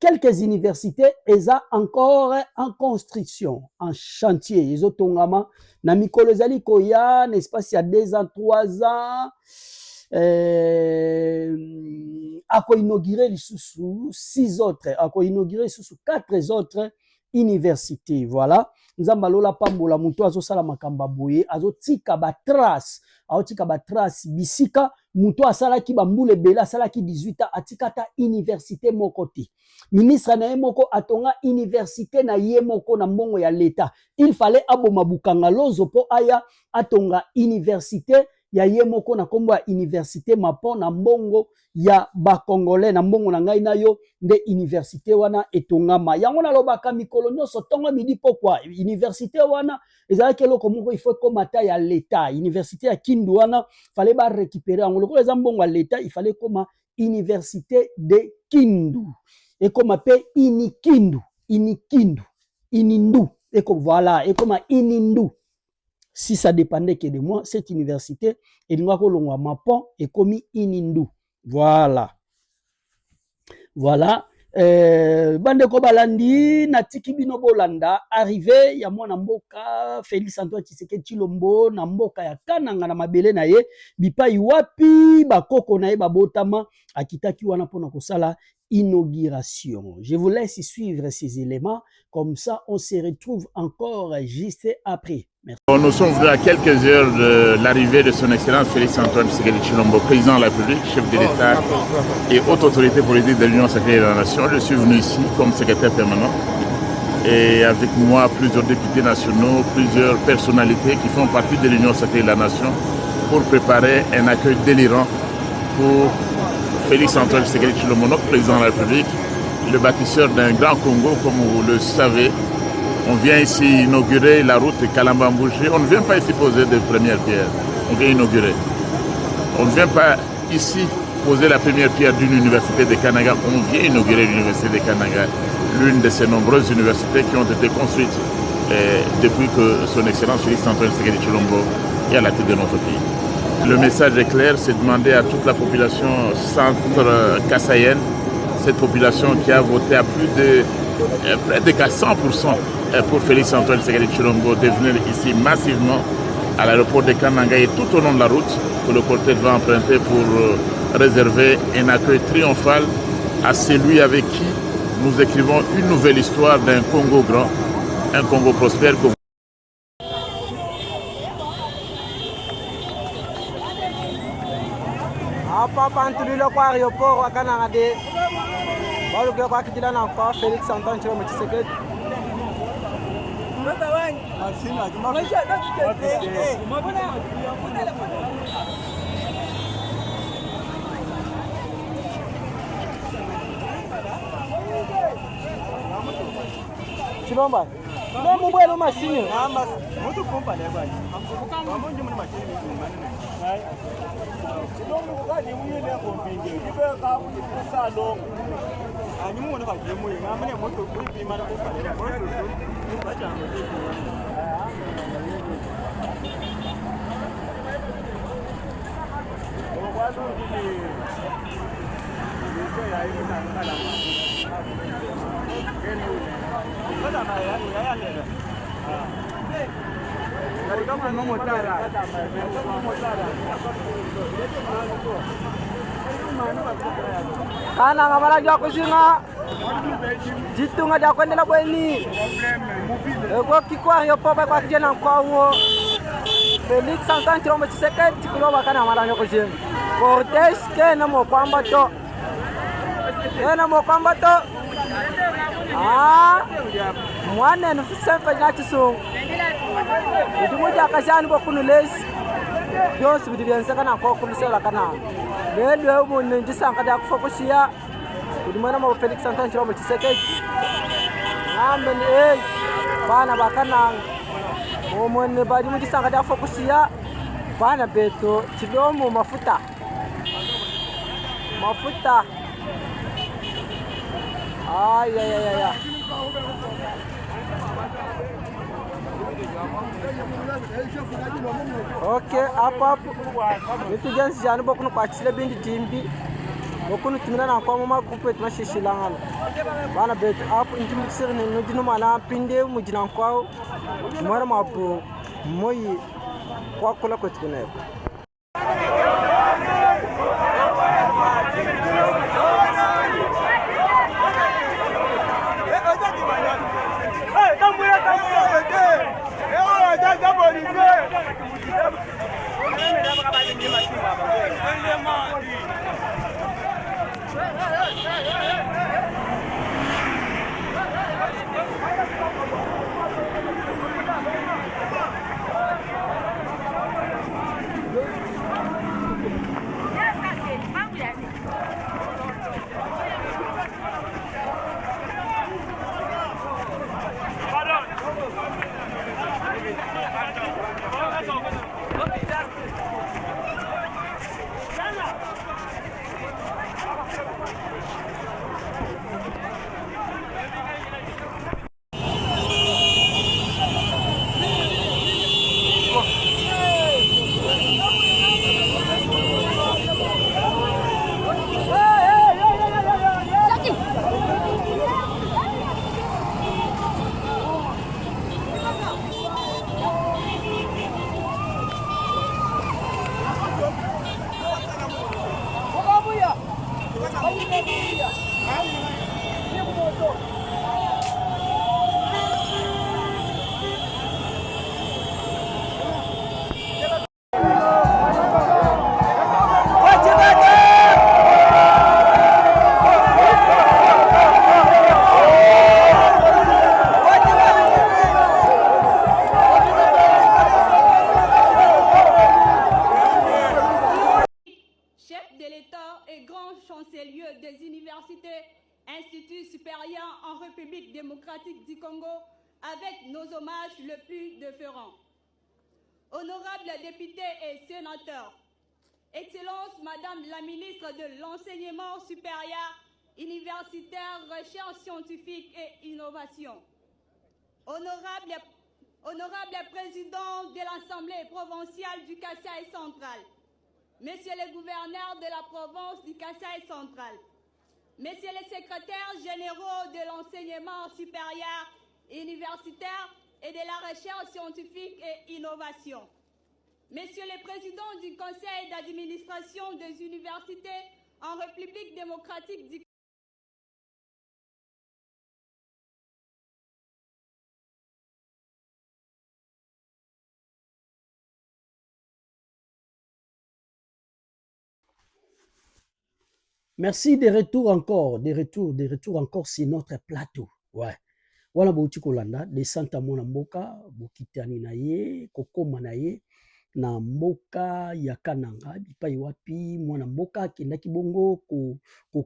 quelques universités eza encore en construction, en chantier. Ezo tongama na mikolo ezali koya, n'est-ce pas, il y a 2 ans, 3 ans, ako inaugurer lisusu 6 autres, ako inaugurer lisusu 4 autres universités. Voilà. Nzamba lola pambola muto azo sala makamba boye, azo tika ba trace bisika muto asala ki bambule bela asala ki 18 ans atikata université moko te. Ministre na ye moko atonga université na ye moko na mbongo ya l'État. Il fallait aboma bukanga lozo po aya atonga université ya ye moko na kombo ya université mapo na mbongo ya ba Congolais na mbongo na ngai na yo nde université wana etongama. Yango na lobaka mikolo nyonso tonga midi pokwa université wana ezalaki eloko moko il faut komata ya l'État. Université ya Kindu wana fallait ba récupérer yango lokolo eza mbongo ya l'État, il fallait koma université de Kindu et koma pe Inindu et comme voilà et koma Inindu. Si ça dépendait que de moi, cette université, et nous avons ma pont et commis Inindu. Voilà. Voilà. bandeko balandi natiki bino bolanda arrivé ya mwana mboka Félix Antoine Tshisekedi Tshilombo na mboka ya Kananga na mabele na ye bipai wapi bakoko na ye babotama akitaki wana pona kosala inauguration. Je vous laisse suivre ces éléments, comme ça on se retrouve encore juste après. Merci. Nous sommes venus à quelques heures de l'arrivée de son Excellence Félix Antoine Tshisekedi Tshilombo, président de la République, chef de l'État et haute autorité politique de l'Union sacrée de la Nation. Je suis venu ici comme secrétaire permanent et avec moi plusieurs députés nationaux, plusieurs personnalités qui font partie de l'Union sacrée de la Nation pour préparer un accueil délirant pour Félix Antoine Tshisekedi Tshilombo, notre président de la République, le bâtisseur d'un grand Congo, comme vous le savez. On vient ici inaugurer la route Kalamba-Mbouché. On ne vient pas ici poser des premières pierres, on vient inaugurer. On ne vient pas ici poser la première pierre d'une université de Kananga, on vient inaugurer l'université de Kananga, l'une de ces nombreuses universités qui ont été construites depuis que son Excellence Félix Antoine Tshisekedi Tshilombo est à la tête de notre pays. Le message est clair, c'est demander à toute la population centre-kassaïenne, cette population qui a voté à près de 100% pour Félix Antoine Tshisekedi Tshilombo, de venir ici massivement à l'aéroport de Kananga et tout au long de la route que le cortège va emprunter pour réserver un accueil triomphal à celui avec qui nous écrivons une nouvelle histoire d'un Congo grand, un Congo prospère. Papa Ntulilo kwa aéroport wa Kananga de baluke kwa kitila na kwa Félix Antoine Tshilombo Tshisekedi. Chilomba. No mubwelo mashini. Mutu pompa le bali. Amonje mun mashini manene. Chilombo kadi muyele kompinge. Ibe ka kusa lo. Anyimu wona ka jemu ngamane moto kuri mara ko pale. Moto bacha kana ngamara jwa kusinga jitunga ja kwendela bweni ego kikwa yo papa kwa kijana kwao Félix Antoine Tshilombo Tshisekedi Tshilombo kana mara jwa kusinga cortège kena mo kwamba to mwana nufisefa nyatiso ndimoja kashani bokunulesi byose bidi byenseka nako kulisela kana lelwe umuntu ndisanga yakufokushia ndimwana mo Félix Antoine Tshilombo Tshisekedi ngambe ni bana bakananga umuntu badi mudisanga yakufokushia bana beto Tshilombo mafuta ay. Okay, apa itu jangan sejana bokunu kwachile bindi timbi bokunu timina na kwa mama kupet mashishilangana bana betu apu inji mixer ne nudino mana pinde mujina kwao mara mapu moyi kwa kula kwetukuneko. Université, Institut supérieur en République démocratique du Congo, avec nos hommages le plus déférents. Honorables députés et sénateurs, Excellence Madame la ministre de l'Enseignement supérieur, universitaire, recherche scientifique et innovation. Honorable président de l'Assemblée provinciale du Kasaï central, Monsieur le gouverneur de la province du Kasaï central, Messieurs les secrétaires généraux de l'enseignement supérieur, universitaire et de la recherche scientifique et innovation, Messieurs les présidents du conseil d'administration des universités en République démocratique du Merci, des retours encore, des retours encore sur notre plateau. Ouais. Voilà bouti kolanda, descente à mon mboka, bokitani na ye, kokoma na ye, na mboka ya kananga, bipai wapi, mwana mboka kendaki bongo,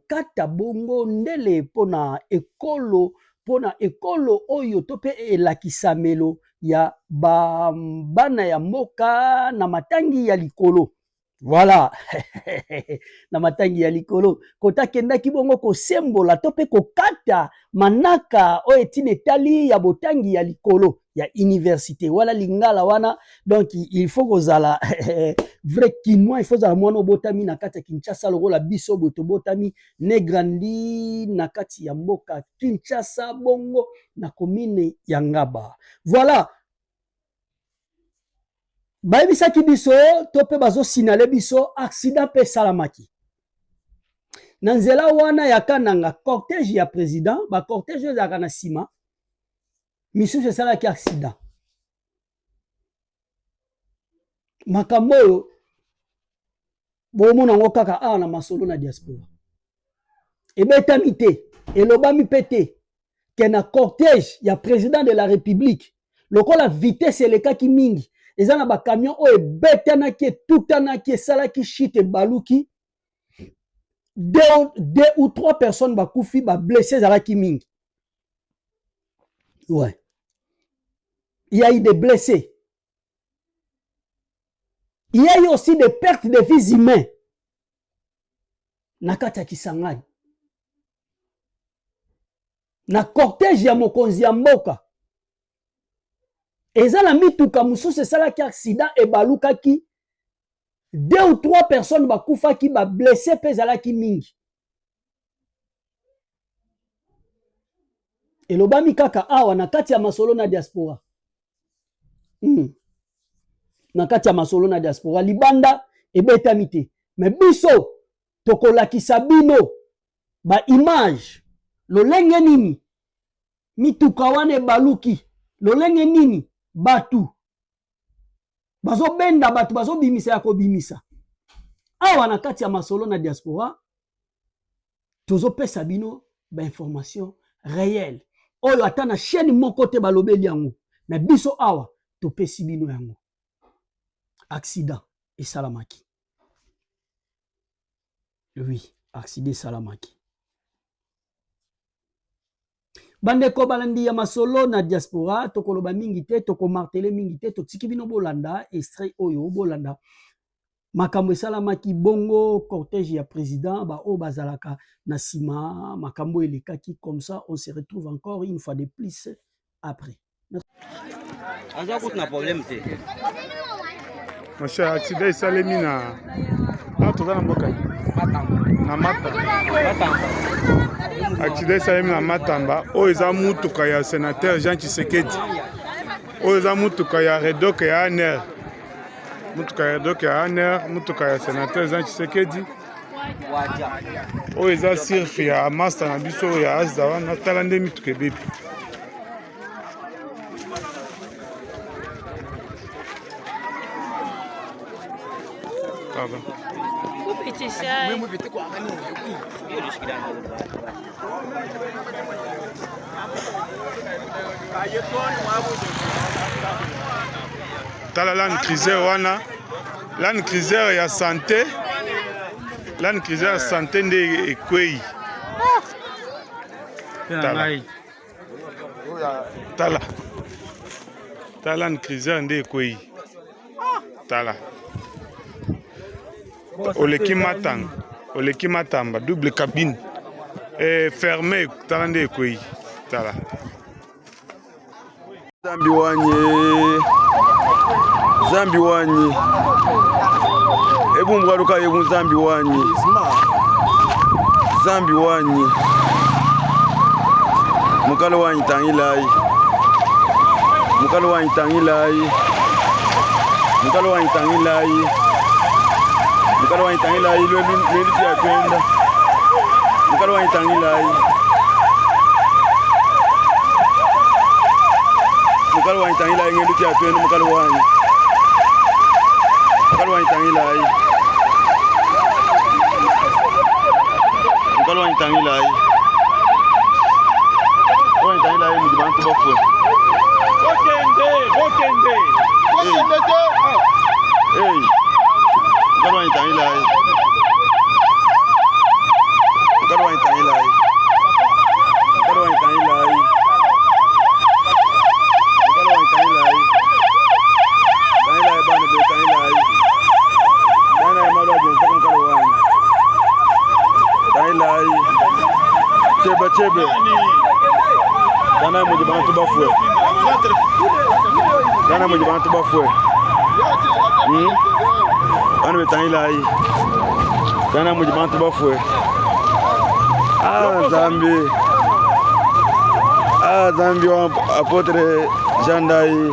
kata bongo ndele pona ekolo oyo tope elakisamelo ya bana ya mboka na matangi ya likolo. Voilà. Na matangi ya likolo kota kendaki bongo ko sembola tope ko kata manaka o etine tali ya botangi ya likolo ya université wala lingala wana. Donc il faut kozala vrai kinois, il faut zala mwana botami na kati ya Kinshasa lokola biso boto botami ne grandi na kati ya mboka Kinshasa bongo na commune ya Ngaba. Voilà. Baibisaki biso tope bazo sinale biso accident pe salamaki. Nanzela wana ya kananga cortège ya président, ba cortège ya kana sima. Misu se sala ki accident. Makambo bomo na ngokaka a na masolo na diaspora. Ebetami te, elobami pete ke na cortège ya président de la République. Lokola vitesse elekaki mingi. Ezana ba camion o ebetana ki tutana ki sala ki shite baluki. Deux ou trois personnes ba koufi ba blessés zala ki mingi. Ouais. Il y a eu des blessés. Il y a eu aussi des pertes de vies humaines. Nakata Kisangani. Na cortège ya mokonzi ya mboka. Ezala mituka mususu sala ki accident e baluka ki deux ou trois personnes ba kufa ki ba blessé pe zala ki mingi. Elobami kaka awa na kati ya masolo na diaspora. Na kati ya masolo na diaspora libanda ebetami te. Mais biso tokolakisa bino ba image lolenge nini mituka wane baluki lolenge nini batu bazo benda batu bazo bimisa ya kobimisa awa na kati ya masolo na diaspora tozo pesa bino ba information réelle oyo ata na chaîne moko te balobeli yango mais biso awa topesi bino yango accident et salamaki. Oui, accident salamaki. Bandeko balandi ya masolo na diaspora tokoloba mingi te toko martele mingi te totiki bino bolanda extrait oyo bolanda makambo salamaki bongo cortège ya président ba o bazalaka na sima makambo elekaki comme ça on se retrouve encore une fois de plus après. Monsieur accident salemi na tozana mboka na Matamba. Accident salemi na Matamba oyo eza mutuka ya sénateur Jean Tshisekedi. Oyo eza mutuka ya Redoc ya ANR. Mutuka ya Redoc ya ANR, mutuka ya sénateur Jean Tshisekedi. Oyo eza sirfi ya master na biso ya Azda wana tala nde mituka ebebi. Pardon. Tala Land Cruiser wana, Land Cruiser ya santé, Land Cruiser ya santé nde ekwei. Tala. Tala ni criseur nde kwei. Tala. Oleki matamba, double cabine. Fermé, tala nde kwei. Tala. Zambi wanyi. Ebu mbwaruka yebu zambi wanyi. Zambi wanyi. Mukalo wanyi tangilai. Mukalo wanyi tangilai. Mukalo wanyi tangilai. Mukalo wanyi tangilai. Lweli tia kwenda. Mukalo wanyi tangilai. Mukalo wanyi tangilai. Lweli tia kwenda. Mukalo wanyi. Mukalo wanyi tangilai. Mukalo wanyi tangilai. Wanyi tangilai mujibantu bafwe. Bokende. Hey. Mukalo wanyi tangilai. Mukalo wanyi tangilai. Mukalo wanyi tangilai. Mukalo wanyi tangilai. Tangilai bana be tangilai. Dana ya malwa jensa mukalo wanyi. Tangilai. Chebe. Dana mujibantu bafwe. Dana mujibantu bafwe. Ana betangilai. Dana mujibantu bafwe. Zambi wa apotre Jandai.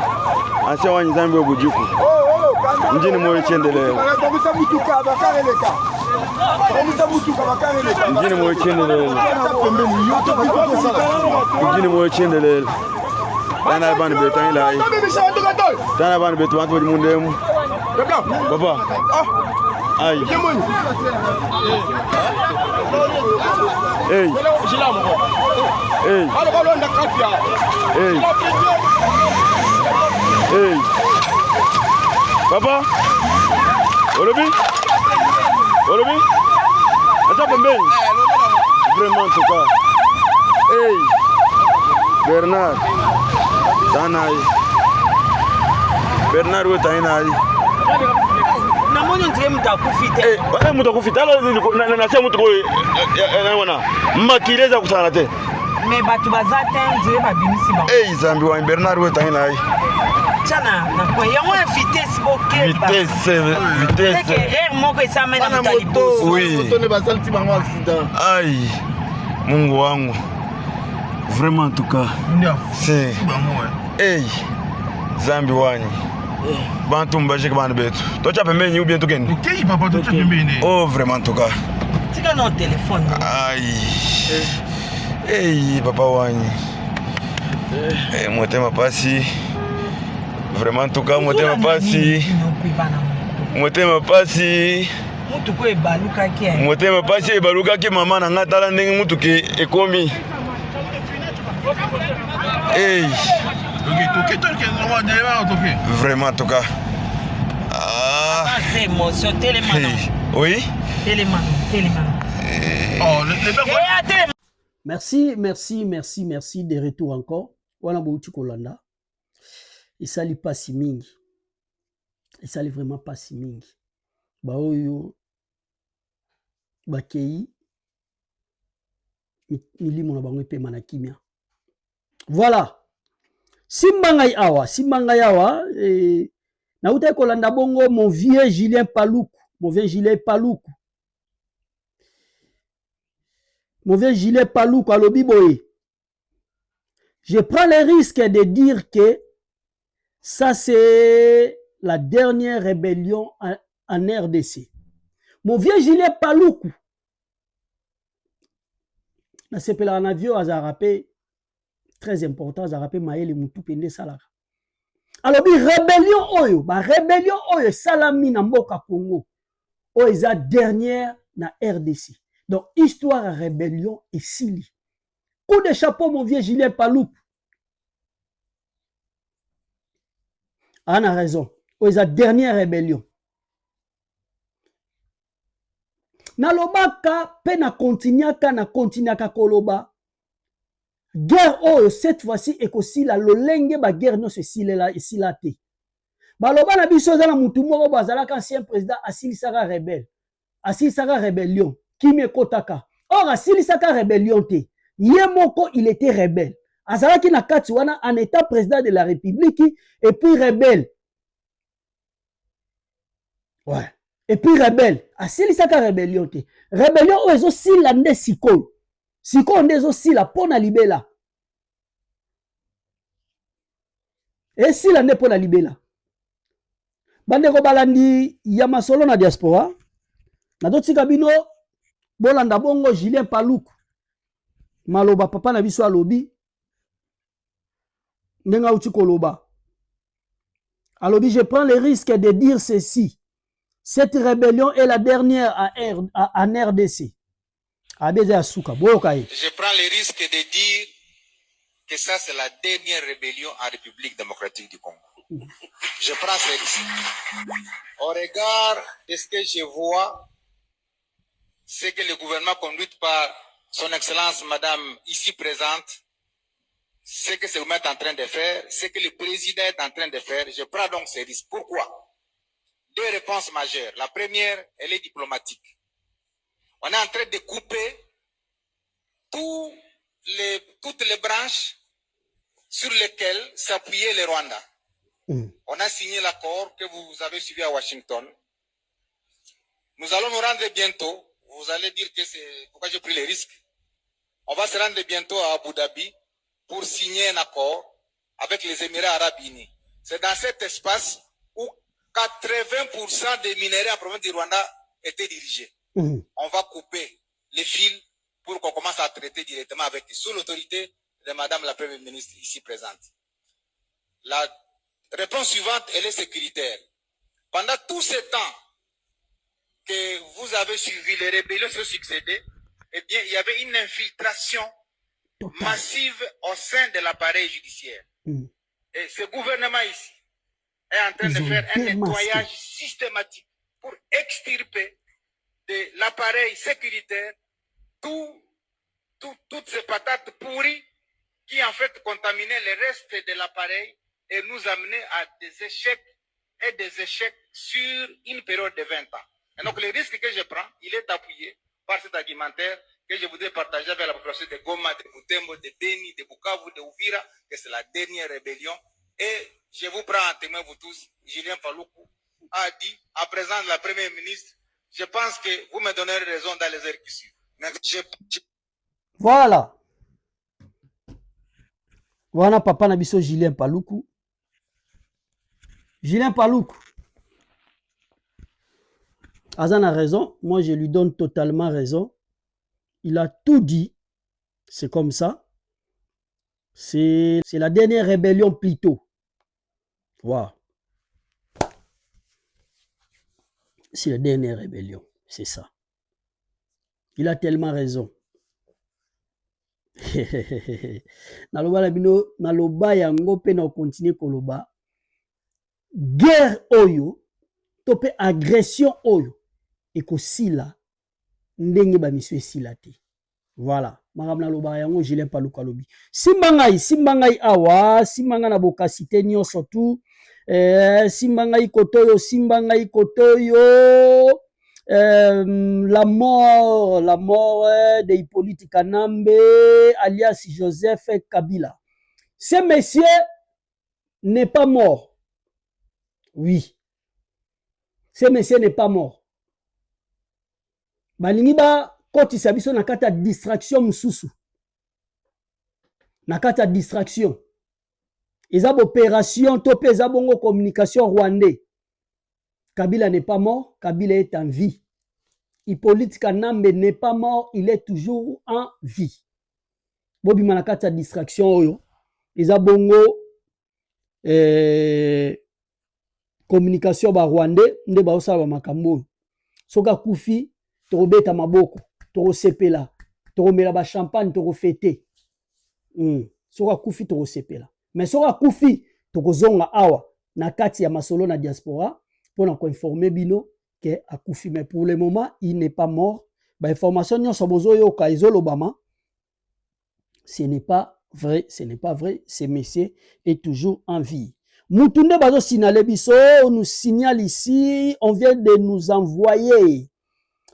Asia wanyi Zambi wa Bujuku. Mjini moyo chendele. Mjini moyo chendele. Mjini moyo chendele. Dana bana betangilai. Dana bana betu wantu mundemu. Papa. Aïe. Hey. Hey. Hey. Hey. Papa. Olobi. Attends pembeni. Vraiment en tout cas. Hey. Bernard. Tanai. Bernard we tanai. Namoni ndiye mutakufite. Mutakufite. Alors na mutu ko wana. Makileza kusana te. Me batu bazate ndiye babinisi ba. Zambi wa Bernard we tanai. Chana na kwa yango vitesse boke. Vitesse. Ke moko isamena mutalipo. Oui. Moto basalti bango accident. Aïe. Mungu wangu. Vraiment en tout cas. C'est. Zambi wanyi. Bantu mbaje kwa betu. Tocha pembeni ou bien tokeni. OK, papa, tocha pembeni. Oh, vraiment en tout cas. Tika no téléphone. Aïe. Papa wanyi. Motema pasi. Vraiment en tout cas, motema pasi. Motema pasi. Mutu ko ebaluka ki. Motema pasi ebaluka ki mama na ngatala ndenge mutu ke ekomi. Vraiment en tout cas. C'est émotion, tellement. Oui. Tellement. Merci de retour encore. Wana bouti kolanda. Et ça li pas si mingi. Et ça li vraiment pas si mingi. Ba oyo bakei milimo na bango pe manakimia. Voilà. Simbangai awa na uta kolanda bongo mon vieux Julien Paluku. Mon vieux Julien Paluku alobi boye. Je prends le risque de dire que ça c'est la dernière rébellion en RDC. Mon vieux Julien Paluku. Na sepela na vieux azarapé très important, azarapé maele mutu pende salaka. Alors bi rébellion oyo salami na mboka Congo. O eza dernière na RDC. Donc histoire à rébellion et sili. Coup de chapeau mon vieux Julien Paluku. On a raison. O eza dernière rébellion. Na lobaka pe na continuaka koloba. guerre oyo cette fois-ci ekosila lolenge ba guerre no se silela esila te. Baloba na biso za na mutu moko bazalaka ancien président asilisaka rebelle. Asilisaka rébellion. Kimi ekotaka. Or asilisaka rébellion te. Ye moko il était rebelle. Azalaki na kati wana en état président de la République et puis rebelle. Ouais. Et puis rebelle. Asilisaka rébellion te. Rébellion oyo ezo sila nde sikoyo. Sikoyo nde ezo sila pona libela. Et sila nde pona libela. Bandeko balandi ya masolo na diaspora. Na dotika bino bolanda bongo Julien Paluku. Maloba papa na biso alobi. Ndenga uti koloba. Alobi, je prends le risque de dire ceci. Cette rébellion est la dernière en RDC. Je prends le risque de dire que ça c'est la dernière rébellion en République démocratique du Congo. Je prends ce risque. Au regard de ce que je vois, c'est que le gouvernement conduit par son Excellence Madame ici présente, ce que ce gouvernement est en train de faire, ce que le président est en train de faire, je prends donc ce risque. Pourquoi? Deux réponses majeures. La première, elle est diplomatique. On est en train de couper toutes les branches sur lesquelles s'appuyait le Rwanda. On a signé l'accord que vous avez suivi à Washington. Nous allons nous rendre bientôt. Vous allez dire que c'est pourquoi j'ai pris les risques. On va se rendre bientôt à Abu Dhabi pour signer un accord avec les Émirats arabes unis. C'est dans cet espace où 80% des minéraux en province du Rwanda étaient dirigés. On va couper les fils pour qu'on commence à traiter directement avec sous l'autorité de Madame la Première ministre ici présente. La réponse suivante, elle est sécuritaire. Pendant tout ce temps que vous avez suivi les rébellions se succéder, eh bien, il y avait une infiltration massive au sein de l'appareil judiciaire. Et ce gouvernement ici est en train de faire un nettoyage systématique pour extirper de l'appareil sécuritaire toutes ces patates pourries qui en fait contaminaient le reste de l'appareil et nous amenaient à des échecs sur une période de 20 ans. Et donc le risque que je prends, il est appuyé par cet argumentaire que je voudrais partager avec la population de Goma, de Butembo, de Beni, de Bukavu, de Uvira, que c'est la dernière rébellion. Et je vous prends en témoin, vous tous, Julien Paluku a dit, en présence de la Première ministre, je pense que vous me donnerez raison dans les heures qui suivent. Voilà. Voilà papa Nabiso Julien Paluku. Julien Paluku. Azan a raison. Moi, je lui donne totalement raison. Il a tout dit. C'est comme ça. C'est la dernière rébellion plutôt. Wow. C'est la dernière rébellion. C'est ça. Il a tellement raison. Naloba la bino, naloba yango pe na continue koloba. Guerre oyo, tope agression oyo, ekosila ndenge ba miswe sila te. Voilà. Maram naloba yango Julien Paluku alobi. Simbangai awa, simbanga na bokasite nyonso tu. Simbangai kotoyo. La mort de Hippolyte Kanambe, alias Joseph Kabila. Ce monsieur n'est pas mort. Oui. Ce monsieur n'est pas mort. Balingi ba koti sabiso nakata distraction mususu. Nakata distraction. Ezab opération topé ezabongo communication rwandais. Kabila n'est pas mort, Kabila est en vie. Hippolyte Kanambe n'est pas mort, il est toujours en vie. Bobi manakata distraction oyo. Ezabongo communication ba rwandais nde ba osaba makambo. Soka kufi torobeta maboko, toro sepela, toro mela ba champagne, toro fêter. Soka kufi toro sepela. Mais soka kufi toko zonga awa na kati ya masolo na diaspora pour nous informer bino que akufi, mais pour le moment il n'est pas mort. Ba information nyo sobozo yo ka izolo bama, ce n'est pas vrai, ce n'est pas vrai, ce monsieur est toujours en vie. Moutoune Bazo Sinale Biso, on nous signale ici, on vient de nous envoyer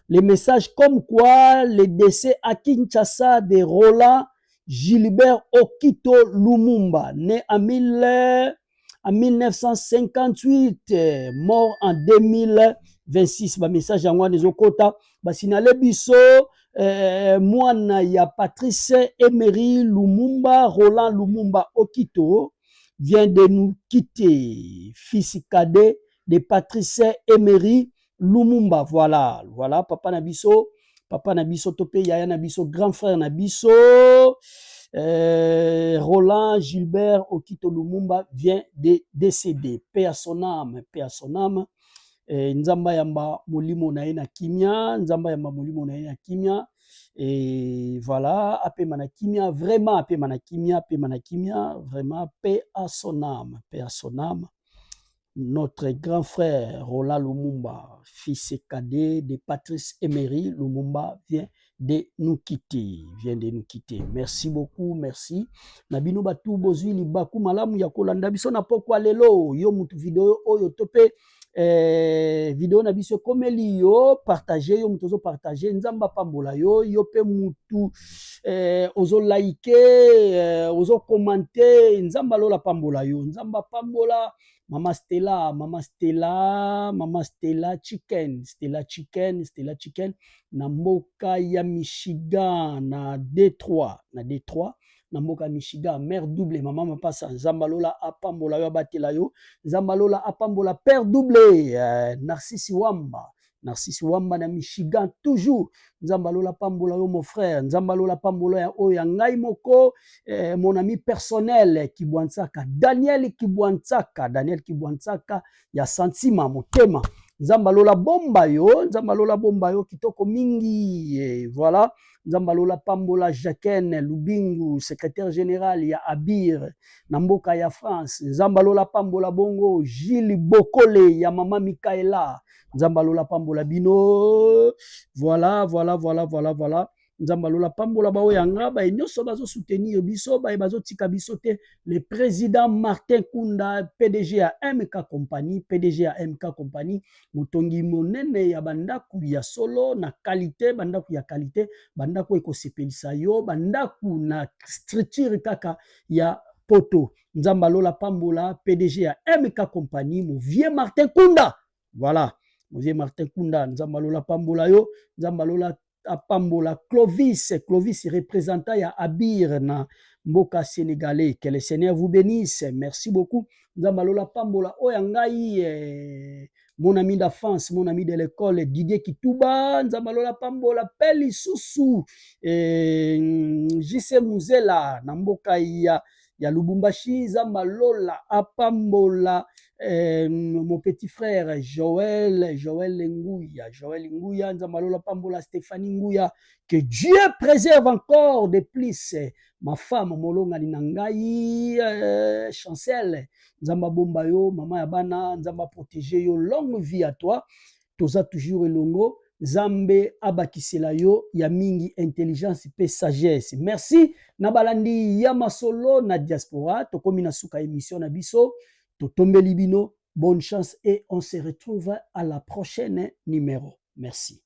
les messages comme quoi le décès à Kinshasa de Roland Gilbert Okito Lumumba, né en 1958, mort en 2026. Ba message en des okota, ba sinale biso mwana ya Patrice Emery Lumumba, Roland Lumumba Okito vient de nous quitter, fils cadet de Patrice Emery Lumumba. Voilà, voilà, papa Nabiso topé yaya Nabiso, grand frère Nabiso, Roland Gilbert Okito Lumumba vient de décéder. Paix à son âme, paix à son âme. Nzamba yamba molimo na ena kimia, nzamba yamba molimo na ena kimia. Et voilà, apé manakimia, vraiment apé manakimia, vraiment paix à son âme, paix à son âme. Notre grand frère Roland Lumumba, fils et cadet de Patrice Emery Lumumba, vient de nous quitter. Merci beaucoup, merci. Nabino batu bozwi libaku malamu ya kolanda biso na pokwa lelo yo mutu video oyo tope video na biso komeli yo partager yo mutu zo partager nzamba pambola yo yo pe mutu ozo like ozo commenter nzamba lola pambola yo nzamba pambola Mama Stella Chicken, na mboka ya Michigan, na Detroit, na mboka Michigan, mère double, maman mapasa, Zambalola apambola yo batela yo, Zambalola apambola père double, Narcisse Wamba na Michigan, toujours, Nzambalola pambola yo mon frère, Nzambalola pambola ya oya ngai moko, mon ami personnel, Kibwansaka, Daniel Kibwansaka, ya Santima, motema, Nzambalola bomba yo, kitoko mingi, voilà, Nzambalola pambola Jacqueline Lubingu, secrétaire général ya Abir, Namboka ya France, Nzambalola pambola bongo, Gilles Bokole, ya mama Mikaela, Nzambalola pambola bino, voilà. Nzambalola pambola bao yanga, ba nyoso bazo soutenir biso, ba bazo tika biso te, le président Martin Kunda, PDG à MK Company, mutongi monene ya bandaku ya solo, na qualité, bandaku ya qualité, bandaku eko sepelisa yo, bandaku na structure kaka ya poto. Nzambalola pambola, PDG à MK Company, mon vieux Martin Kunda, voilà. Monsieur Martin Kunda, Nzambalola pambola yo, Nzambalola apambola Clovis représentant ya Abir na mboka sénégalais. Que le Seigneur vous bénisse. Merci beaucoup. Nzambalola pambola oyangai mon ami d'enfance, mon ami de l'école Didier Kituba, Nzambalola pambola Peli Susu, JC Muzela na mboka ya Lubumbashi, Nzambalola apambola mon petit frère Joël Nguya, Nzambalola pambola Stéphanie Nguya, que Dieu préserve encore de plus ma femme Molonga Ninangai, Chancel, Nzamba bomba yo, maman ya bana, Nzamba protéger yo, longue vie à toi, toza toujours elongo, Zambe abakisela yo, ya mingi intelligence pe sagesse. Merci, nabalandi ya masolo na diaspora, tokomi na suka émission na biso, Totombe Libino, bonne chance et on se retrouve à la prochaine numéro. Merci.